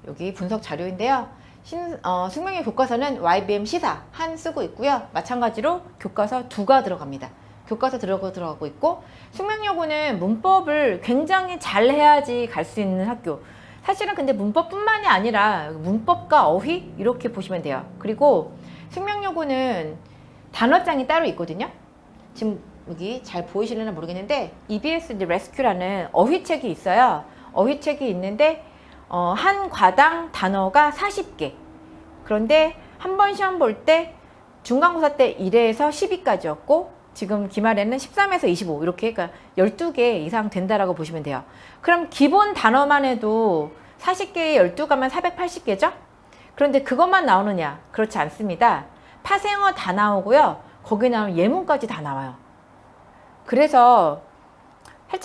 여기 분석 자료인데요. 숙명여고 교과서는 YBM 시사 한 쓰고 있고요. 마찬가지로 교과서 2가 들어갑니다. 교과서 들어가고 있고, 숙명여고는 문법을 굉장히 잘 해야지 갈 수 있는 학교. 사실은 근데 문법뿐만이 아니라 문법과 어휘 이렇게 보시면 돼요. 그리고 숙명여고는 단어장이 따로 있거든요. 지금 여기 잘 보이시려나 모르겠는데 EBS 레스큐라는 어휘책이 있어요. 어휘책이 있는데 한 과당 단어가 40개. 그런데 한 번 시험 볼 때 중간고사 때 1에서 12까지였고 지금 기말에는 13에서 25 이렇게, 그러니까 12개 이상 된다라고 보시면 돼요. 그럼 기본 단어만 해도 40개에 12가면 480개죠? 그런데 그것만 나오느냐? 그렇지 않습니다. 파생어 다 나오고요. 거기 나오는 예문까지 다 나와요. 그래서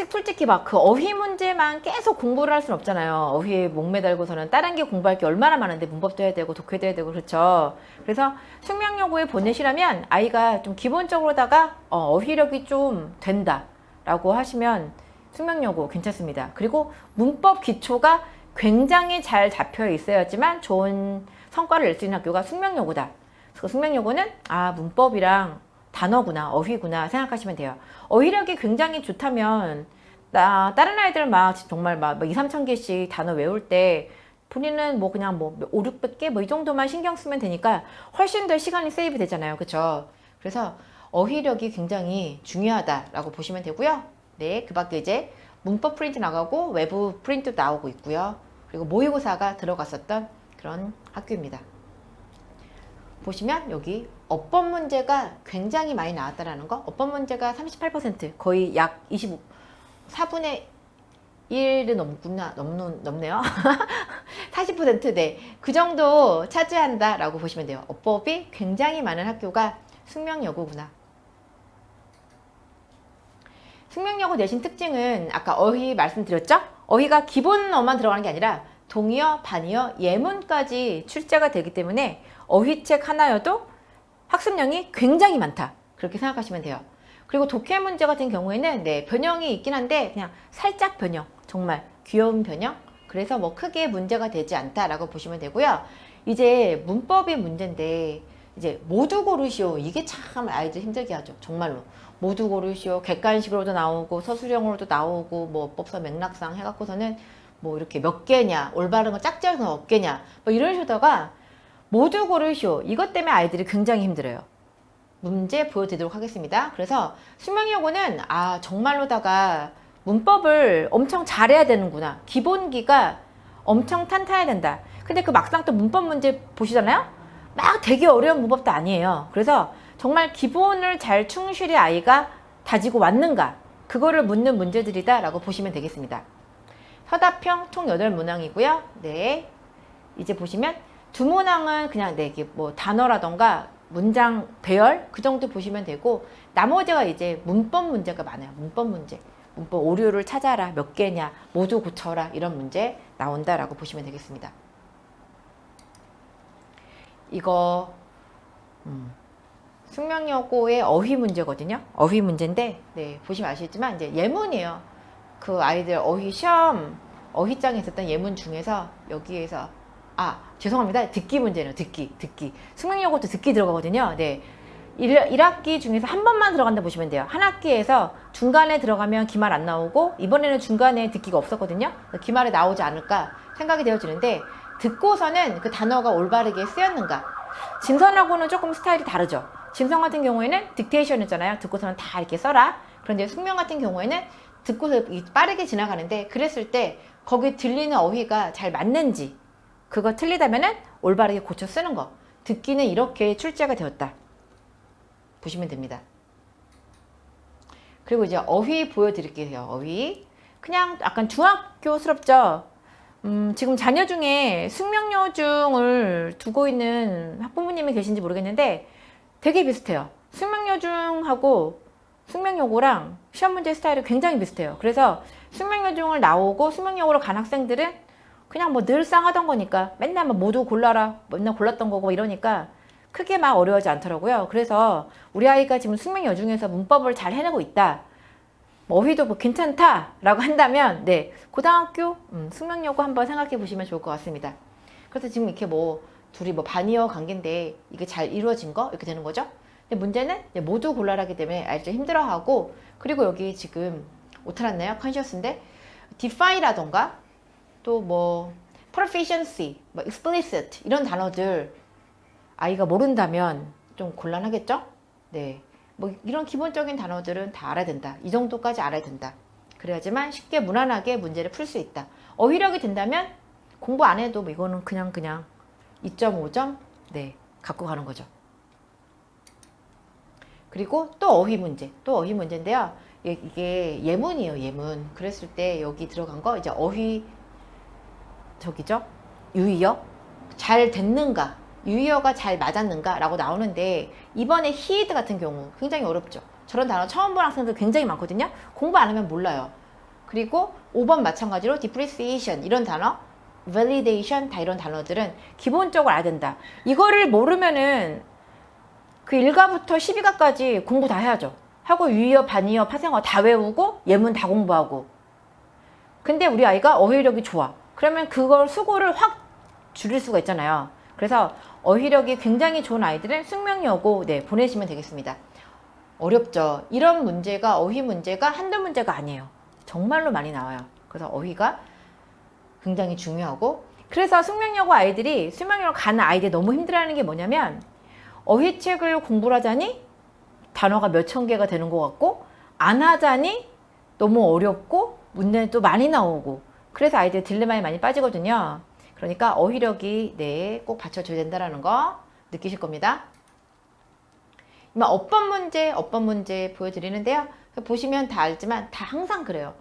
솔직히 막 그 어휘 문제만 계속 공부를 할 수는 없잖아요. 어휘에 목매달고서는 다른 게 공부할 게 얼마나 많은데 문법도 해야 되고 독해도 해야 되고 그렇죠. 그래서 숙명여고에 보내시려면 아이가 좀 기본적으로다가 어휘력이 좀 된다라고 하시면 숙명여고 괜찮습니다. 그리고 문법 기초가 굉장히 잘 잡혀 있어야지만 좋은 성과를 낼 수 있는 학교가 숙명여고다. 그래서 숙명여고는 문법이랑 단어구나, 어휘구나 생각하시면 돼요. 어휘력이 굉장히 좋다면 다른 아이들 막 정말 막 2, 3천 개씩 단어 외울 때 본인은 뭐 그냥 뭐 5, 600개 뭐 이 정도만 신경 쓰면 되니까 훨씬 더 시간이 세이브 되잖아요. 그렇죠? 그래서 어휘력이 굉장히 중요하다라고 보시면 되고요. 네, 그 밖에 이제 문법 프린트 나가고 외부 프린트 나오고 있고요. 그리고 모의고사가 들어갔었던 그런 학교입니다. 보시면 여기 어법 문제가 굉장히 많이 나왔다라는 거. 어법 문제가 38%, 거의 약 25, 4분의 1은 넘네요. 40%, 네. 그 정도 차지한다라고 보시면 돼요. 어법이 굉장히 많은 학교가 숙명여고구나. 숙명여고 내신 특징은 아까 어휘 말씀드렸죠? 어휘가 기본어만 들어가는 게 아니라 동의어, 반의어, 예문까지 출제가 되기 때문에 어휘책 하나여도 학습량이 굉장히 많다. 그렇게 생각하시면 돼요. 그리고 독해 문제 같은 경우에는 변형이 있긴 한데 그냥 살짝 변형, 정말 귀여운 변형. 그래서 뭐 크게 문제가 되지 않다라고 보시면 되고요. 이제 문법이 문제인데 이제 모두 고르시오. 이게 참 아이들 힘들게 하죠. 정말로. 모두 고르시오. 객관식으로도 나오고 서술형으로도 나오고 뭐 법서 맥락상 해갖고서는 뭐 이렇게 몇 개냐, 올바른 거 짝지어서 몇 개냐, 뭐 이런 식으로다가 모두 고르시오. 이것 때문에 아이들이 굉장히 힘들어요. 문제 보여드리도록 하겠습니다. 그래서 숙명여고는 정말로다가 문법을 엄청 잘해야 되는구나. 기본기가 엄청 탄탄해야 된다. 근데 그 막상 또 문법 문제 보시잖아요? 막 되게 어려운 문법도 아니에요. 그래서 정말 기본을 잘 충실히 아이가 다지고 왔는가, 그거를 묻는 문제들이다 라고 보시면 되겠습니다. 서답형 총 8문항이고요. 네. 이제 보시면 두 문항은 그냥 이게 뭐 단어라던가 문장 배열 그 정도 보시면 되고, 나머지가 이제 문법 문제가 많아요. 문법 문제. 문법 오류를 찾아라. 몇 개냐. 모두 고쳐라. 이런 문제 나온다라고 보시면 되겠습니다. 이거 숙명여고의 어휘 문제거든요. 어휘 문제인데 보시면 아시겠지만 이제 예문이에요. 그 아이들 어휘 시험 어휘장에 있었던 예문 중에서 여기에서 죄송합니다. 듣기 문제는 듣기. 숙명여고도 듣기 들어가거든요. 1학기 중에서 한 번만 들어간다 보시면 돼요. 한 학기에서 중간에 들어가면 기말 안 나오고, 이번에는 중간에 듣기가 없었거든요. 기말에 나오지 않을까 생각이 되어지는데, 듣고서는 그 단어가 올바르게 쓰였는가. 진선하고는 조금 스타일이 다르죠. 진선 같은 경우에는 딕테이션이었잖아요. 듣고서는 다 이렇게 써라. 그런데 숙명 같은 경우에는 듣고서 빠르게 지나가는데, 그랬을 때 거기 들리는 어휘가 잘 맞는지, 그거 틀리다면은 올바르게 고쳐 쓰는 거. 듣기는 이렇게 출제가 되었다 보시면 됩니다. 그리고 이제 어휘 보여드릴게요. 어휘. 그냥 약간 중학교스럽죠. 지금 자녀 중에 숙명여중을 두고 있는 학부모님이 계신지 모르겠는데 되게 비슷해요. 숙명여중하고 숙명여고랑 시험 문제 스타일이 굉장히 비슷해요. 그래서 숙명여중을 나오고 숙명여고로 간 학생들은 그냥 뭐 늘상 하던 거니까 맨날 뭐 모두 골라라, 맨날 골랐던 거고 이러니까 크게 막 어려워하지 않더라고요. 그래서 우리 아이가 지금 숙명여중에서 문법을 잘 해내고 있다, 어휘도 뭐 괜찮다라고 한다면 고등학교 숙명여고 한번 생각해 보시면 좋을 것 같습니다. 그래서 지금 이렇게 뭐 둘이 뭐 반이어 관계인데 이게 잘 이루어진 거 이렇게 되는 거죠. 근데 문제는 이제 모두 곤란하기 때문에 아이들이 힘들어하고, 그리고 여기 지금 오타 났나요? conscious인데 define라던가 또 뭐 proficiency, 뭐 explicit 이런 단어들 아이가 모른다면 좀 곤란하겠죠? 네, 뭐 이런 기본적인 단어들은 다 알아야 된다. 이 정도까지 알아야 된다. 그래야지만 쉽게 무난하게 문제를 풀 수 있다. 어휘력이 된다면 공부 안 해도 뭐 이거는 그냥 2.5점 네 갖고 가는 거죠. 그리고 또 어휘 문제, 또 어휘 문제인데요. 이게 예문이에요, 예문. 그랬을 때 여기 들어간 거 이제 어휘 저기죠, 유의어 잘 됐는가, 유의어가 잘 맞았는가 라고 나오는데, 이번에 heed 같은 경우 굉장히 어렵죠. 저런 단어 처음 본 학생들 굉장히 많거든요. 공부 안 하면 몰라요. 그리고 5번 마찬가지로 depreciation 이런 단어, validation 다 이런 단어들은 기본적으로 알아야 된다. 이거를 모르면은 그 1가부터 12가까지 공부 다 해야죠. 하고 유의어, 반의어, 파생어 다 외우고 예문 다 공부하고. 근데 우리 아이가 어휘력이 좋아. 그러면 그걸 수고를 확 줄일 수가 있잖아요. 그래서 어휘력이 굉장히 좋은 아이들은 숙명여고 네 보내시면 되겠습니다. 어렵죠. 이런 문제가, 어휘 문제가 한두 문제가 아니에요. 정말로 많이 나와요. 그래서 어휘가 굉장히 중요하고, 그래서 숙명여고 아이들이 숙명여고 가는 아이들이 너무 힘들어하는 게 뭐냐면, 어휘책을 공부를 하자니 단어가 몇천 개가 되는 것 같고, 안 하자니 너무 어렵고 문제도 많이 나오고, 그래서 아이들 딜레마에 많이 빠지거든요. 그러니까 어휘력이 네 꼭 받쳐줘야 된다는 거 느끼실 겁니다. 어법 문제 보여드리는데요. 보시면 다 알지만 다 항상 그래요.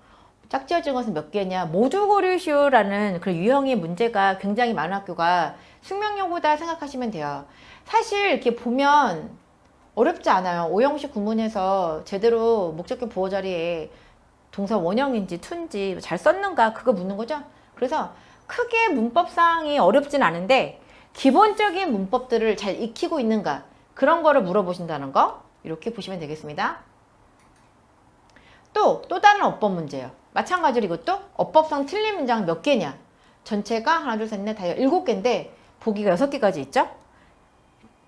짝지어진 것은 몇 개냐, 모두 고르시오라는 그런 유형의 문제가 굉장히 많은 학교가 숙명여고다 생각하시면 돼요. 사실 이렇게 보면 어렵지 않아요. 오형식 구문에서 제대로 목적격 보호 자리에 동사 원형인지 투인지 잘 썼는가 그거 묻는 거죠. 그래서 크게 문법상이 어렵진 않은데 기본적인 문법들을 잘 익히고 있는가, 그런 거를 물어보신다는 거 이렇게 보시면 되겠습니다. 또 다른 어법 문제예요. 마찬가지로 이것도 어법상 틀린 문장 몇 개냐, 전체가 하나 둘 셋 넷 다 7개인데 보기가 6개까지 있죠.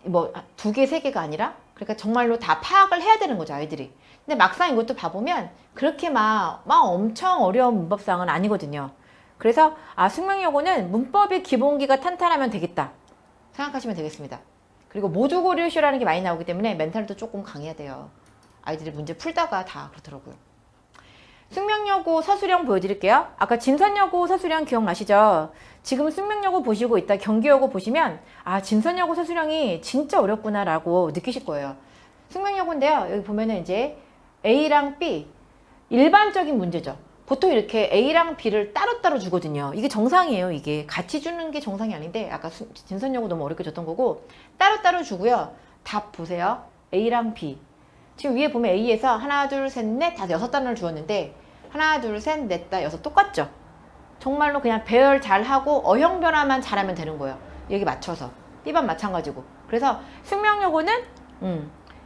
뭐 2개 3개가 아니라, 그러니까 정말로 다 파악을 해야 되는 거죠, 아이들이. 근데 막상 이것도 봐보면 그렇게 막 엄청 어려운 문법상은 아니거든요. 그래서 숙명여고는 문법의 기본기가 탄탄하면 되겠다 생각하시면 되겠습니다. 그리고 모두 고르시오라는 게 많이 나오기 때문에 멘탈도 조금 강해야 돼요. 아이들이 문제 풀다가 다 그렇더라고요. 숙명여고 서술형 보여드릴게요. 아까 진선여고 서술형 기억나시죠? 지금 숙명여고 보시고 있다 경기여고 보시면 진선여고 서술형이 진짜 어렵구나 라고 느끼실 거예요. 숙명여고인데요. 여기 보면은 이제 A랑 B 일반적인 문제죠. 보통 이렇게 A랑 B를 따로따로 주거든요. 이게 정상이에요. 이게 같이 주는 게 정상이 아닌데 아까 진선여고 너무 어렵게 줬던 거고, 따로따로 주고요. 답 보세요. A랑 B. 지금 위에 보면 A에서 하나, 둘, 셋, 넷, 다섯, 6단어를 주었는데 하나, 둘, 셋, 넷, 다 6 똑같죠? 정말로 그냥 배열 잘하고 어형 변화만 잘하면 되는 거예요. 여기 맞춰서. B반 마찬가지고. 그래서 숙명여고는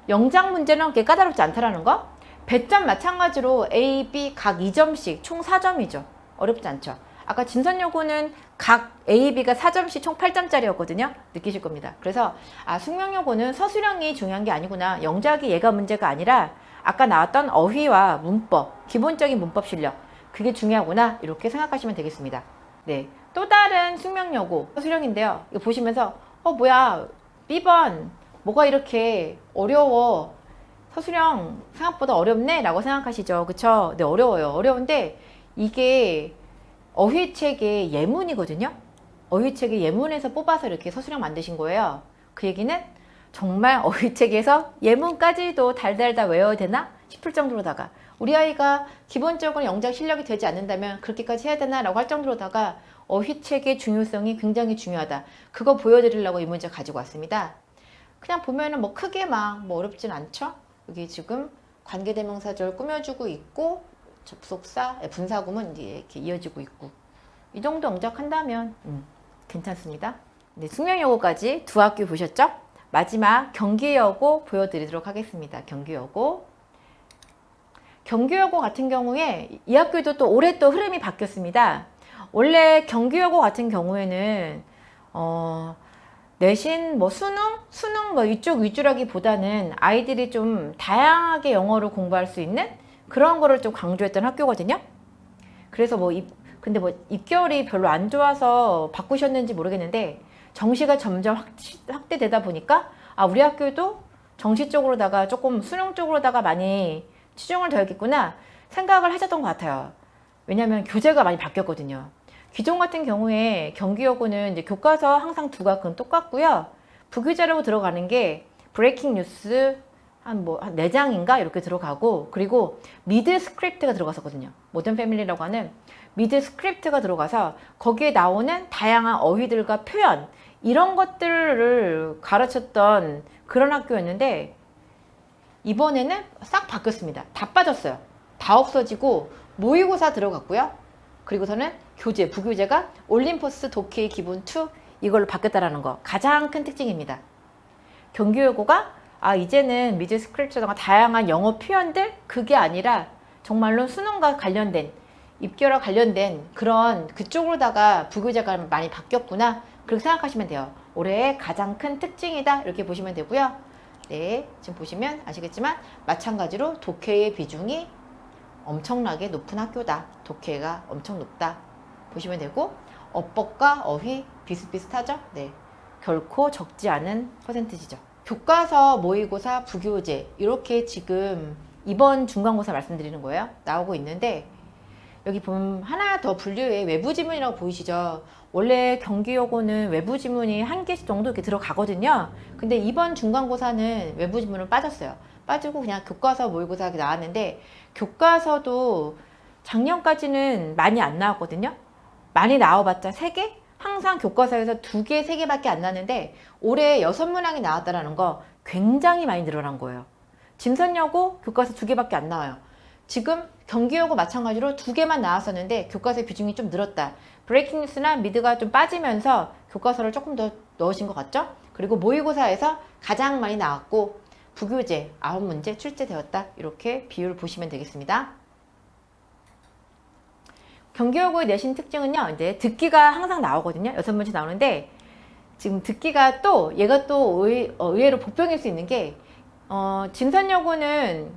영작 문제는 그렇게 까다롭지 않다라는 거. 배점 마찬가지로 A, B 각 2점씩 총 4점이죠. 어렵지 않죠. 아까 진선여고는 각 A, B가 4점씩 총 8점짜리였거든요. 느끼실 겁니다. 그래서 숙명여고는 서술형이 중요한 게 아니구나. 영작이 얘가 문제가 아니라 아까 나왔던 어휘와 문법, 기본적인 문법 실력, 그게 중요하구나. 이렇게 생각하시면 되겠습니다. 네, 또 다른 숙명여고 서술형인데요. 이거 보시면서 뭐야 B번 뭐가 이렇게 어려워, 서술형 생각보다 어렵네 라고 생각하시죠. 그쵸? 네, 어려워요. 어려운데 이게 어휘책의 예문이거든요. 어휘책의 예문에서 뽑아서 이렇게 서술형 만드신 거예요. 그 얘기는 정말 어휘책에서 예문까지도 달달 다 외워야 되나 싶을 정도로다가, 우리 아이가 기본적으로 영작 실력이 되지 않는다면 그렇게까지 해야 되나 라고 할 정도로다가 어휘책의 중요성이 굉장히 중요하다. 그거 보여드리려고 이 문제 가지고 왔습니다. 그냥 보면은 뭐 크게 막 어렵진 않죠. 여기 지금 관계대명사절 꾸며주고 있고, 접속사, 분사구문 이렇게 이어지고 있고, 이 정도 영작한다면 괜찮습니다. 네, 숙명여고까지 두 학교 보셨죠? 마지막 경기여고 보여드리도록 하겠습니다. 경기여고 같은 경우에 이 학교도 또 올해 또 흐름이 바뀌었습니다. 원래 경기여고 같은 경우에는 내신 뭐 수능 뭐 이쪽 위주라기보다는 아이들이 좀 다양하게 영어를 공부할 수 있는 그런 거를 좀 강조했던 학교거든요. 그래서 근데 입결이 별로 안 좋아서 바꾸셨는지 모르겠는데 정시가 점점 확대되다 보니까 우리 학교도 정시 쪽으로다가 조금 수능 쪽으로다가 많이 치중을 둬야겠구나 생각을 하셨던 것 같아요. 왜냐하면 교재가 많이 바뀌었거든요. 기존 같은 경우에 경기여고는 이제 교과서 항상 두 과목은 똑같고요. 부교재로 들어가는 게 브레이킹 뉴스 한 4장인가 이렇게 들어가고, 그리고 미드 스크립트가 들어갔었거든요. 모던 패밀리라고 하는 미드 스크립트가 들어가서 거기에 나오는 다양한 어휘들과 표현 이런 것들을 가르쳤던 그런 학교였는데 이번에는 싹 바뀌었습니다. 다 빠졌어요. 다 없어지고 모의고사 들어갔고요. 그리고서는 교재, 부교재가 올림포스 독해 기본 2 이걸로 바뀌었다라는 거 가장 큰 특징입니다. 경기여고가 이제는 미드 스크립트나 다양한 영어 표현들 그게 아니라 정말로 수능과 관련된 입결과 관련된 그런 그쪽으로다가 부교재가 많이 바뀌었구나 그렇게 생각하시면 돼요. 올해의 가장 큰 특징이다 이렇게 보시면 되고요. 네, 지금 보시면 아시겠지만 마찬가지로 독해의 비중이 엄청나게 높은 학교다. 독해가 엄청 높다 보시면 되고, 어법과 어휘 비슷비슷하죠. 네, 결코 적지 않은 퍼센티지죠. 교과서, 모의고사, 부교재 이렇게 지금 이번 중간고사 말씀드리는 거예요. 나오고 있는데 여기 보면 하나 더 분류의 외부 지문이라고 보이시죠? 원래 경기여고는 외부 지문이 1개씩 정도 이렇게 들어가거든요. 근데 이번 중간고사는 외부 지문은 빠졌어요. 빠지고 그냥 교과서, 모의고사 이렇게 나왔는데 교과서도 작년까지는 많이 안 나왔거든요. 많이 나와봤자 3개? 항상 교과서에서 2개, 3개밖에 안 나왔는데 올해 6문항이 나왔다는 거 굉장히 많이 늘어난 거예요. 진선여고 교과서 2개밖에 안 나와요. 지금 경기여고 마찬가지로 2개만 나왔었는데 교과서의 비중이 좀 늘었다. 브레이킹 뉴스나 미드가 좀 빠지면서 교과서를 조금 더 넣으신 것 같죠? 그리고 모의고사에서 가장 많이 나왔고 부교재 9문제 출제되었다. 이렇게 비율을 보시면 되겠습니다. 경기여고의 내신 특징은요, 이제 듣기가 항상 나오거든요. 6문제 나오는데 지금 듣기가 또 얘가 또 의외로 복병일 수 있는 게 진선여고는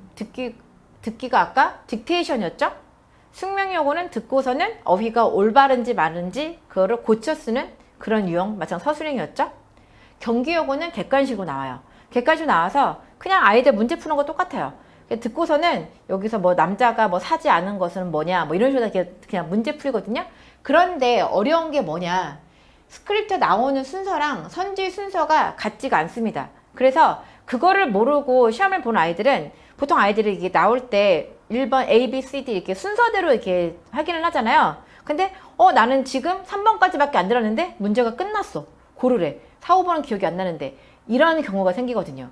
듣기가 아까 딕테이션이었죠? 숙명여고는 듣고서는 어휘가 올바른지 마른지 그거를 고쳐 쓰는 그런 유형, 마찬가지 서술형이었죠? 경기여고는 객관식으로 나와요. 객관식으로 나와서 그냥 아이들 문제 푸는 거 똑같아요. 듣고서는 여기서 남자가 사지 않은 것은 뭐냐 이런 식으로 그냥 문제 풀이거든요. 그런데 어려운 게 뭐냐, 스크립트 나오는 순서랑 선지 순서가 같지가 않습니다. 그래서 그거를 모르고 시험을 본 아이들은 보통 아이들이 이게 나올 때 1번 A, B, C, D 이렇게 순서대로 이렇게 확인을 하잖아요. 근데 나는 지금 3번까지밖에 안 들었는데 문제가 끝났어. 고르래. 4, 5번은 기억이 안 나는데 이런 경우가 생기거든요.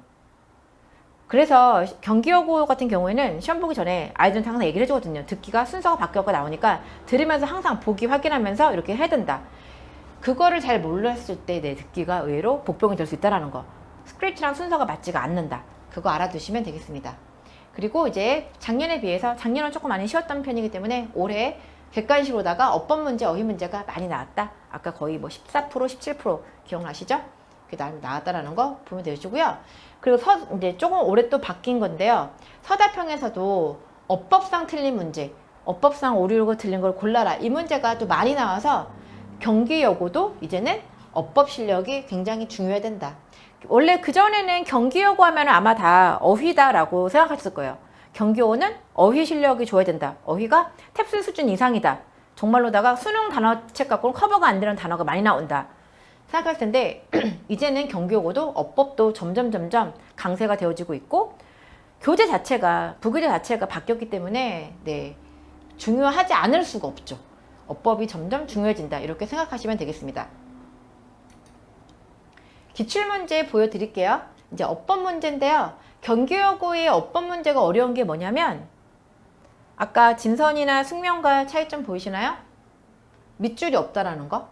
그래서 경기여고 같은 경우에는 시험 보기 전에 아이들한테 항상 얘기를 해주거든요. 듣기가 순서가 바뀌었고 나오니까 들으면서 항상 보기 확인하면서 이렇게 해야 된다. 그거를 잘 몰랐을 때 내 듣기가 의외로 복병이 될 수 있다는 거. 스크립트랑 순서가 맞지가 않는다. 그거 알아두시면 되겠습니다. 그리고 이제 작년에 비해서 작년은 조금 많이 쉬웠던 편이기 때문에 올해 객관식으로다가 어법 문제, 어휘 문제가 많이 나왔다. 아까 거의 14%, 17% 기억나시죠? 그게 나왔다라는 거 보면 되시고요. 그리고 이제 조금 올해 또 바뀐 건데요. 서다평에서도 어법상 틀린 문제, 어법상 오류고 틀린 걸 골라라. 이 문제가 또 많이 나와서 경기여고도 이제는 어법 실력이 굉장히 중요해야 된다. 원래 그전에는 경기여고 하면 아마 다 어휘다라고 생각했을 거예요. 경기여고는 어휘 실력이 좋아야 된다. 어휘가 탭스 수준 이상이다. 정말로다가 수능 단어책 갖고는 커버가 안 되는 단어가 많이 나온다. 생각할 텐데 이제는 경기여고도 어법도 점점 강세가 되어지고 있고 교재 자체가 부교재 자체가 바뀌었기 때문에 중요하지 않을 수가 없죠. 어법이 점점 중요해진다. 이렇게 생각하시면 되겠습니다. 기출문제 보여드릴게요. 이제 어법 문제인데요. 경기여고의 어법 문제가 어려운 게 뭐냐면 아까 진선이나 숙명과 차이점 보이시나요? 밑줄이 없다라는 거.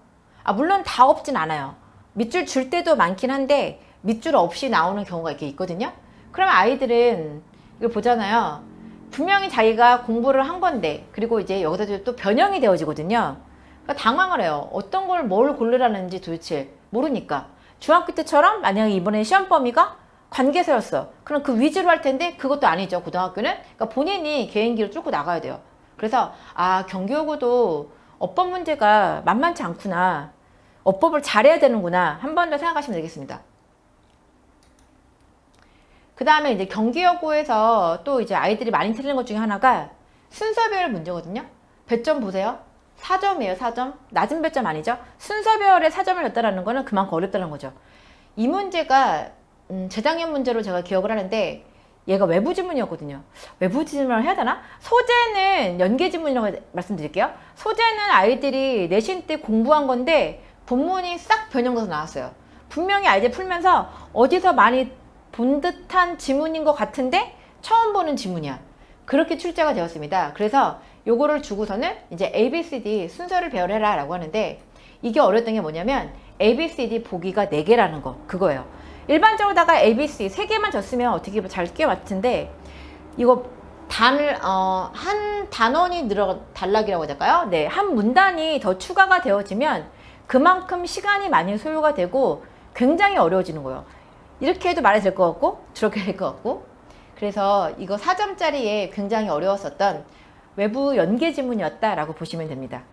물론 다 없진 않아요. 밑줄 줄 때도 많긴 한데 밑줄 없이 나오는 경우가 이렇게 있거든요. 그러면 아이들은 이걸 보잖아요. 분명히 자기가 공부를 한 건데 그리고 이제 여기서 또 변형이 되어지거든요. 그러니까 당황을 해요. 어떤 걸 뭘 고르라는지 도대체 모르니까. 중학교 때처럼 만약에 이번에 시험 범위가 관계서였어. 그럼 그 위주로 할 텐데 그것도 아니죠. 고등학교는. 그러니까 본인이 개인기로 뚫고 나가야 돼요. 그래서 경기여고도 어법 문제가 만만치 않구나. 어법을 잘해야 되는구나. 한 번 더 생각하시면 되겠습니다. 그 다음에 이제 경기여고에서 또 이제 아이들이 많이 틀리는 것 중에 하나가 순서별 문제거든요. 배점 보세요. 4점이에요, 4점. 낮은 배점 아니죠? 순서별에 4점을 냈다라는 거는 그만큼 어렵다는 거죠. 이 문제가 재작년 문제로 제가 기억을 하는데 얘가 외부 지문이었거든요. 외부 지문을 해야 되나? 소재는 연계 지문이라고 말씀드릴게요. 소재는 아이들이 내신 때 공부한 건데 본문이 싹 변형돼서 나왔어요. 분명히 아이들 풀면서 어디서 많이 본 듯한 지문인 것 같은데 처음 보는 지문이야. 그렇게 출제가 되었습니다. 그래서 요거를 주고서는 이제 ABCD 순서를 배열해라 라고 하는데 이게 어려웠던 게 뭐냐면 ABCD 보기가 4개라는 거 그거예요. 일반적으로다가 ABC 3개만 줬으면 어떻게 잘 끼워 맞는데 이거 한 단원이 단락이라고 해야 될까요? 네, 한 문단이 더 추가가 되어지면 그만큼 시간이 많이 소요가 되고 굉장히 어려워지는 거예요. 이렇게 해도 말이 될 것 같고 저렇게 될 것 같고 그래서 이거 4점짜리에 굉장히 어려웠었던 외부 연계 지문이었다라고 보시면 됩니다.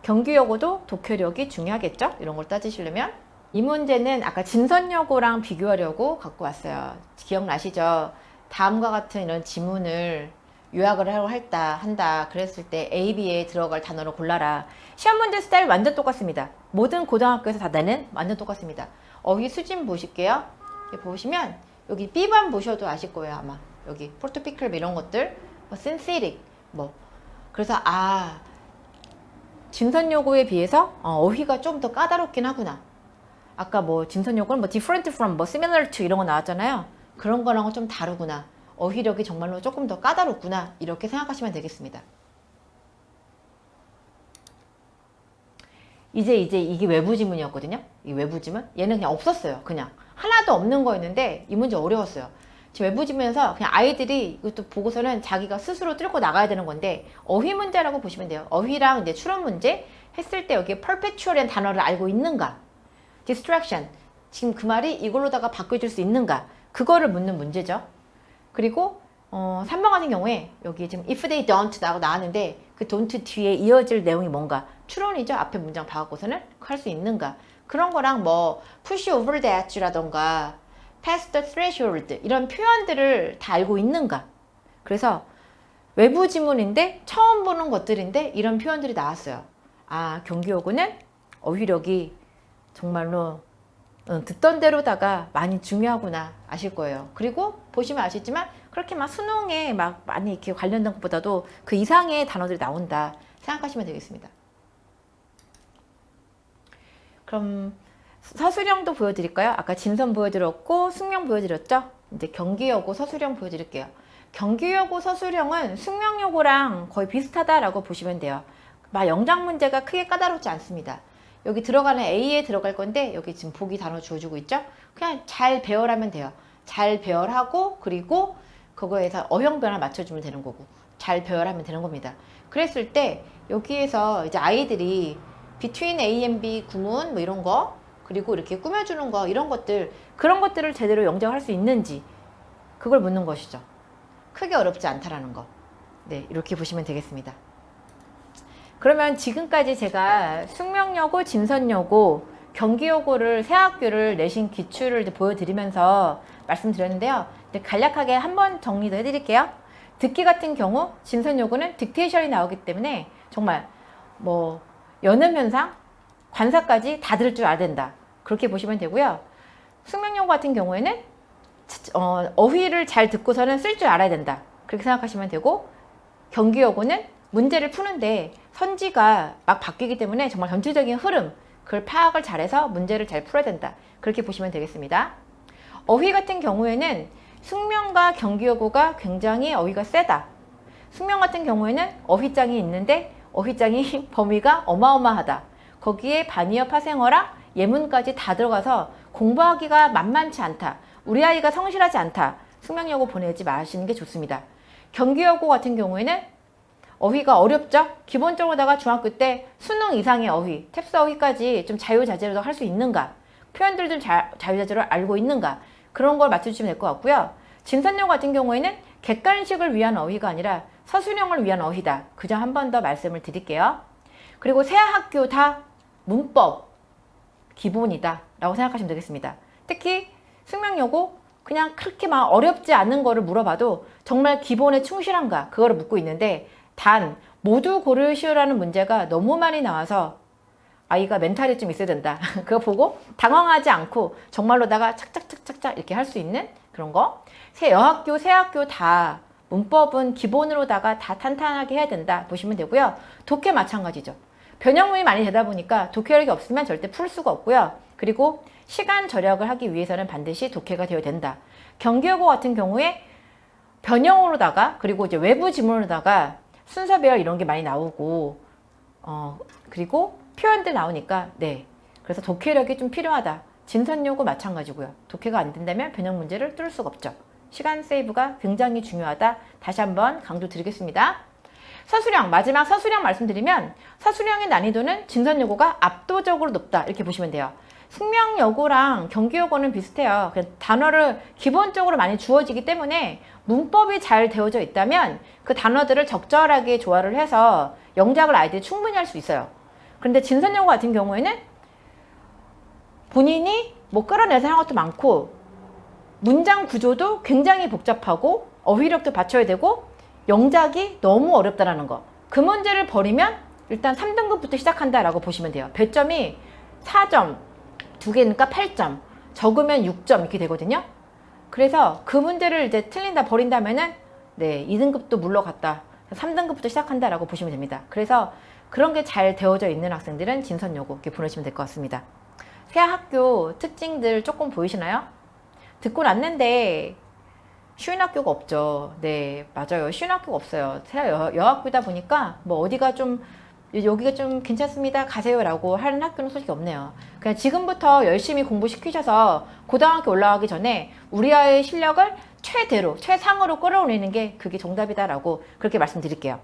경기여고도 독해력이 중요하겠죠? 이런 걸 따지시려면 이 문제는 아까 진선여고랑 비교하려고 갖고 왔어요. 기억나시죠? 다음과 같은 이런 지문을 요약을 한다 그랬을 때 A, B에 들어갈 단어를 골라라. 시험 문제 스타일 완전 똑같습니다. 모든 고등학교에서 다 내는 완전 똑같습니다. 어휘 수진 보실게요. 여기 보시면 여기 B번 보셔도 아실 거예요. 아마 여기 포르투피클 이런 것들 synthetic 그래서 진선여고에 비해서 어휘가 좀 더 까다롭긴 하구나. 아까 진선여고는 different from similar to 이런 거 나왔잖아요. 그런 거랑은 좀 다르구나. 어휘력이 정말로 조금 더 까다롭구나. 이렇게 생각하시면 되겠습니다. 이제 이게 외부 지문이었거든요. 이 외부 지문. 얘는 그냥 없었어요. 그냥 하나도 없는 거였는데 이 문제 어려웠어요. 지금 외부 지문에서 그냥 아이들이 이것도 보고서는 자기가 스스로 뚫고 나가야 되는 건데 어휘 문제라고 보시면 돼요. 어휘랑 이제 추론 문제 했을 때 여기 perpetual이라는 단어를 알고 있는가? distraction. 지금 그 말이 이걸로다가 바꿔줄 수 있는가? 그거를 묻는 문제죠. 그리고 3번 같은 경우에 여기 지금 if they don't 라고 나왔는데 그 don't 뒤에 이어질 내용이 뭔가? 추론이죠. 앞에 문장 봐갖고서는 할 수 있는가? 그런 거랑 push over that 라던가 pass the threshold 이런 표현들을 다 알고 있는가? 그래서 외부 지문인데 처음 보는 것들인데 이런 표현들이 나왔어요. 경기여고는 어휘력이 정말로 듣던 대로다가 많이 중요하구나 아실 거예요. 그리고 보시면 아시지만 그렇게 수능에 많이 이렇게 관련된 것보다도 그 이상의 단어들이 나온다 생각하시면 되겠습니다. 그럼 서술형도 보여드릴까요? 아까 진선 보여드렸고 숙명 보여드렸죠? 이제 경기여고 서술형 보여드릴게요. 경기여고 서술형은 숙명여고랑 거의 비슷하다라고 보시면 돼요. 영작 문제가 크게 까다롭지 않습니다. 여기 들어가는 A에 들어갈 건데 여기 지금 보기 단어 주어주고 있죠? 그냥 잘 배열하면 돼요. 잘 배열하고 그리고 그거에서 어형 변화 맞춰주면 되는 거고 잘 배열하면 되는 겁니다. 그랬을 때 여기에서 이제 아이들이 between A and B 구문 이런 거 그리고 이렇게 꾸며주는 거 이런 것들 그런 것들을 제대로 영작할 수 있는지 그걸 묻는 것이죠. 크게 어렵지 않다라는 거. 네, 이렇게 보시면 되겠습니다. 그러면 지금까지 제가 숙명여고, 진선여고, 경기여고를 세 학교를 내신 기출을 보여드리면서 말씀드렸는데요. 간략하게 한번 정리도 해드릴게요. 듣기 같은 경우 진선여고는 딕테이션이 나오기 때문에 정말 연음 현상, 관사까지 다 들을 줄 알아야 된다. 그렇게 보시면 되고요. 숙명여고 같은 경우에는 어휘를 잘 듣고서는 쓸 줄 알아야 된다. 그렇게 생각하시면 되고 경기여고는 문제를 푸는데 선지가 막 바뀌기 때문에 정말 전체적인 흐름 그걸 파악을 잘해서 문제를 잘 풀어야 된다. 그렇게 보시면 되겠습니다. 어휘 같은 경우에는 숙명과 경기여고가 굉장히 어휘가 세다. 숙명 같은 경우에는 어휘장이 있는데 어휘장이 범위가 어마어마하다. 거기에 반의어 파생어랑 예문까지 다 들어가서 공부하기가 만만치 않다. 우리 아이가 성실하지 않다. 숙명여고 보내지 마시는 게 좋습니다. 경기여고 같은 경우에는 어휘가 어렵죠? 기본적으로다가 중학교 때 수능 이상의 어휘, 탭스 어휘까지 좀 자유자재로 할 수 있는가? 표현들 좀 자유자재로 알고 있는가, 그런 걸 맞춰주시면 될 것 같고요. 진선용 같은 경우에는 객관식을 위한 어휘가 아니라 서술형을 위한 어휘다. 그 점 한 번 더 말씀을 드릴게요. 그리고 새 학교 다 문법 기본이다 라고 생각하시면 되겠습니다. 특히 숙명여고 그냥 그렇게 막 어렵지 않은 거를 물어봐도 정말 기본에 충실한가, 그거를 묻고 있는데, 단 모두 고르시오라는 문제가 너무 많이 나와서 아이가 멘탈이 좀 있어야 된다. 그거 보고 당황하지 않고 정말로다가 착착착착착 이렇게 할 수 있는 그런 거. 새 여학교, 새 학교 다 문법은 기본으로다가 다 탄탄하게 해야 된다 보시면 되고요. 독해 마찬가지죠. 변형문이 많이 되다 보니까 독해력이 없으면 절대 풀 수가 없고요. 그리고 시간 절약을 하기 위해서는 반드시 독해가 되어야 된다. 경기여고 같은 경우에 변형으로다가, 그리고 이제 외부 지문으로다가 순서 배열 이런 게 많이 나오고, 그리고 표현들 나오니까, 네. 그래서 독해력이 좀 필요하다. 진선여고 마찬가지고요. 독해가 안 된다면 변형 문제를 뚫을 수가 없죠. 시간 세이브가 굉장히 중요하다. 다시 한번 강조 드리겠습니다. 서술형, 마지막 서술형 말씀드리면, 서술형의 난이도는 진선여고가 압도적으로 높다 이렇게 보시면 돼요. 숙명여고랑 경기여고는 비슷해요. 그냥 단어를 기본적으로 많이 주어지기 때문에 문법이 잘 되어져 있다면 그 단어들을 적절하게 조화를 해서 영작을 아이들이 충분히 할 수 있어요. 그런데 진선여고 같은 경우에는 본인이 뭐 끌어내서 하는 것도 많고, 문장 구조도 굉장히 복잡하고, 어휘력도 받쳐야 되고, 영작이 너무 어렵다라는 거. 그 문제를 버리면 일단 3등급부터 시작한다라고 보시면 돼요. 배점이 4점, 두 개니까 8점, 적으면 6점 이렇게 되거든요. 그래서 그 문제를 이제 틀린다, 버린다면은, 네, 2등급도 물러갔다. 3등급부터 시작한다라고 보시면 됩니다. 그래서 그런 게 잘 되어져 있는 학생들은 진선여고 이렇게 보내시면 될 것 같습니다. 새 학교 특징들 조금 보이시나요? 듣고 났는데 쉬운 학교가 없죠. 네, 맞아요. 쉬운 학교가 없어요. 새 여학교다 보니까 뭐 어디가 좀 여기가 좀 괜찮습니다, 가세요라고 하는 학교는 솔직히 없네요. 그냥 지금부터 열심히 공부시키셔서 고등학교 올라가기 전에 우리 아이의 실력을 최대로, 최상으로 끌어올리는 게 그게 정답이다라고 그렇게 말씀드릴게요.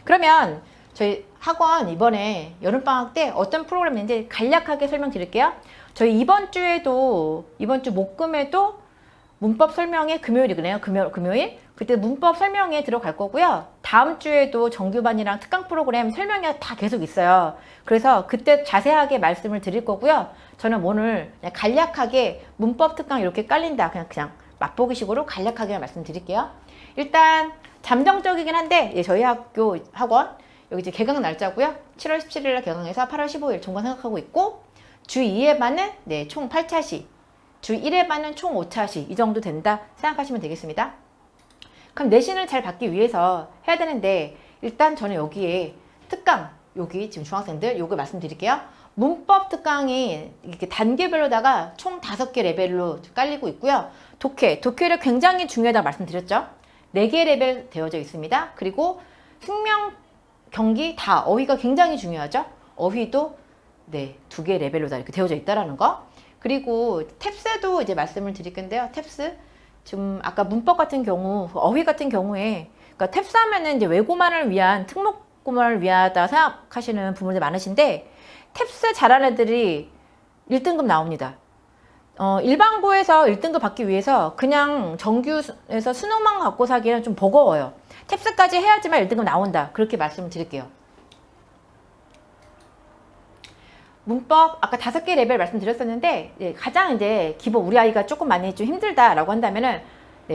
그러면 저희 학원 이번에 여름방학 때 어떤 프로그램인지 간략하게 설명드릴게요. 저희 이번 주 목금에도 문법 설명회 금요일이네요. 금요일. 그때 문법 설명회 들어갈 거고요. 다음 주에도 정규반이랑 특강 프로그램 설명회가 다 계속 있어요. 그래서 그때 자세하게 말씀을 드릴 거고요. 저는 오늘 그냥 간략하게 문법 특강 이렇게 깔린다. 그냥 맛보기 식으로 간략하게 말씀드릴게요. 일단 잠정적이긴 한데, 저희 학교 학원 여기 이제 개강 날짜고요. 7월 17일 개강해서 8월 15일 종강 생각하고 있고, 주 2회 반은 총 8차시, 주 1회 반은 총 5차시 이 정도 된다 생각하시면 되겠습니다. 그럼 내신을 잘 받기 위해서 해야 되는데, 일단 저는 여기에 특강, 여기 지금 중학생들 요거 말씀드릴게요. 문법 특강이 이렇게 단계별로다가 총 5개 레벨로 깔리고 있고요. 독해를 굉장히 중요하다고 말씀드렸죠. 4개 레벨 되어져 있습니다. 그리고 숙명, 경기 다 어휘가 굉장히 중요하죠. 어휘도 2개 레벨로 다 이렇게 되어져 있다라는 거. 그리고 탭스도 이제 말씀을 드릴 건데요. 탭스 지금 아까 문법 같은 경우, 어휘 같은 경우에, 그러니까 탭스 하면은 이제 외고만을 위한, 특목고만을 위하다 생각하시는 부모들 많으신데, 탭스 잘하는 애들이 1등급 나옵니다. 일반고에서 1등급 받기 위해서 그냥 정규에서 수능만 갖고 사기는 좀 버거워요. 탭스까지 해야지만 1등급 나온다. 그렇게 말씀을 드릴게요. 문법 아까 5개 레벨 말씀드렸었는데, 가장 이제 기본, 우리 아이가 조금 많이 좀 힘들다라고 한다면은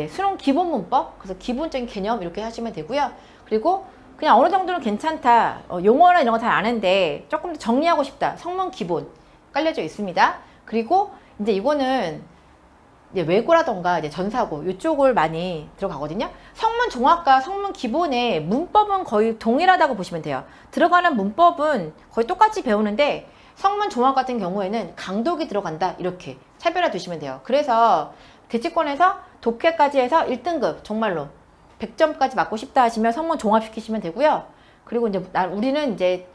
수능 기본 문법, 그래서 기본적인 개념 이렇게 하시면 되고요. 그리고 그냥 어느 정도는 괜찮다, 용어나 이런 거 잘 아는데 조금 더 정리하고 싶다, 성문 기본 깔려져 있습니다. 그리고 이제 이거는 이제 외고라던가 이제 전사고 이쪽을 많이 들어가거든요. 성문 종합과 성문 기본의 문법은 거의 동일하다고 보시면 돼요. 들어가는 문법은 거의 똑같이 배우는데, 성문 종합 같은 경우에는 강독이 들어간다, 이렇게 차별화 두시면 돼요. 그래서 대치권에서 독해까지 해서 1등급 정말로 100점까지 맞고 싶다 하시면 성문 종합 시키시면 되고요. 그리고 이제 우리는 이제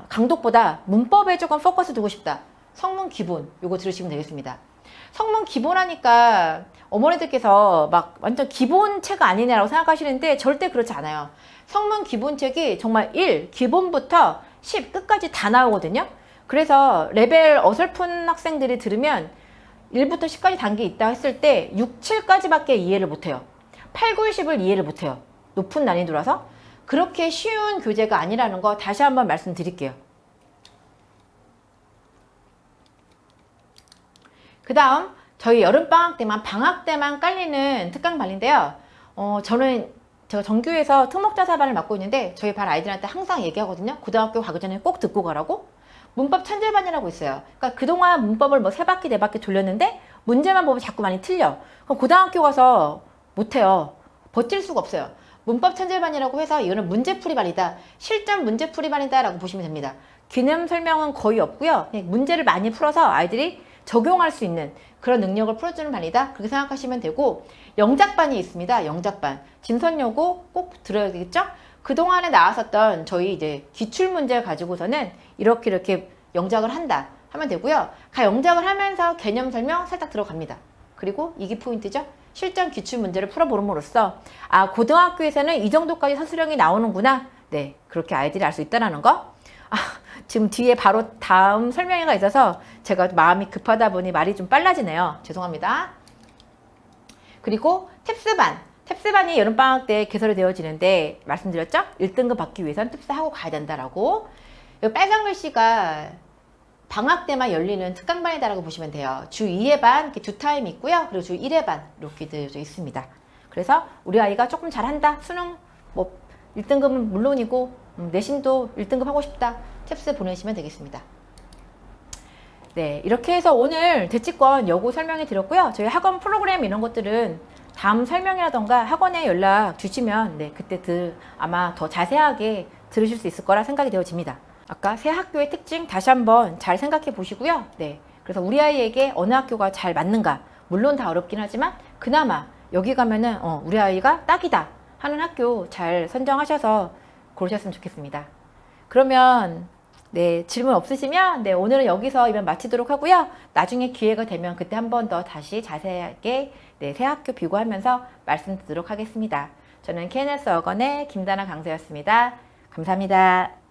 강독보다 문법에 조금 포커스 두고 싶다, 성문 기본 요거 들으시면 되겠습니다. 성문 기본 하니까 어머니들께서 막 완전 기본책 아니냐라고 생각하시는데 절대 그렇지 않아요. 성문 기본책이 정말 1 기본부터 10 끝까지 다 나오거든요. 그래서 레벨 어설픈 학생들이 들으면 1부터 10까지 단계 있다 했을 때 6, 7까지밖에 이해를 못해요. 8, 9, 10을 이해를 못해요. 높은 난이도라서. 그렇게 쉬운 교재가 아니라는 거 다시 한번 말씀드릴게요. 그 다음 저희 여름방학 때만 방학 때만 깔리는 특강반인데요. 제가 정규에서 특목자사반을 맡고 있는데 저희 반 아이들한테 항상 얘기하거든요. 고등학교 가기 전에 꼭 듣고 가라고. 문법 천재반이라고 있어요. 그러니까 그동안 문법을 뭐 3바퀴 4바퀴 돌렸는데 문제만 보면 자꾸 많이 틀려. 그럼 고등학교 가서 못해요. 버틸 수가 없어요. 문법 천재반이라고 해서 이거는 문제풀이반이다, 실전 문제풀이반이다 라고 보시면 됩니다. 개념 설명은 거의 없고요. 그냥 문제를 많이 풀어서 아이들이 적용할 수 있는 그런 능력을 풀어주는 반이다, 그렇게 생각하시면 되고, 영작반이 있습니다. 영작반. 진선여고 꼭 들어야 되겠죠? 그동안에 나왔었던 저희 이제 기출문제를 가지고서는 이렇게 영작을 한다 하면 되고요. 영작을 하면서 개념 설명 살짝 들어갑니다. 그리고 이게 포인트죠. 실전 기출문제를 풀어보름으로써 아, 고등학교에서는 이 정도까지 서술형이 나오는구나. 네, 그렇게 아이들이 알 수 있다는 거. 지금 뒤에 바로 다음 설명회가 있어서 제가 마음이 급하다 보니 말이 좀 빨라지네요. 죄송합니다. 그리고 탭스반이 여름방학 때 개설이 되어지는데 말씀드렸죠? 1등급 받기 위해서는 탭스하고 가야 된다라고. 이 빨간 글씨가 방학 때만 열리는 특강반이다라고 보시면 돼요. 주 2회 반 이렇게 두 타임 있고요. 그리고 주 1회 반 이렇게 되어져 있습니다. 그래서 우리 아이가 조금 잘한다, 수능 뭐 1등급은 물론이고 내신도 1등급 하고 싶다, 탭스 보내시면 되겠습니다. 네, 이렇게 해서 오늘 대치권 여고 설명해 드렸고요. 저희 학원 프로그램 이런 것들은 다음 설명이라던가 학원에 연락 주시면 네, 그때 아마 더 자세하게 들으실 수 있을 거라 생각이 되어집니다. 아까 새 학교의 특징 다시 한번 잘 생각해 보시고요. 네, 그래서 우리 아이에게 어느 학교가 잘 맞는가, 물론 다 어렵긴 하지만 그나마 여기 가면은 우리 아이가 딱이다 하는 학교 잘 선정하셔서 고르셨으면 좋겠습니다. 그러면 네, 질문 없으시면 네, 오늘은 여기서 이만 마치도록 하고요. 나중에 기회가 되면 그때 한 번 더 다시 자세하게 네, 새 학교 비교하면서 말씀드리도록 하겠습니다. 저는 KNS 어건의 김다나 강사였습니다. 감사합니다.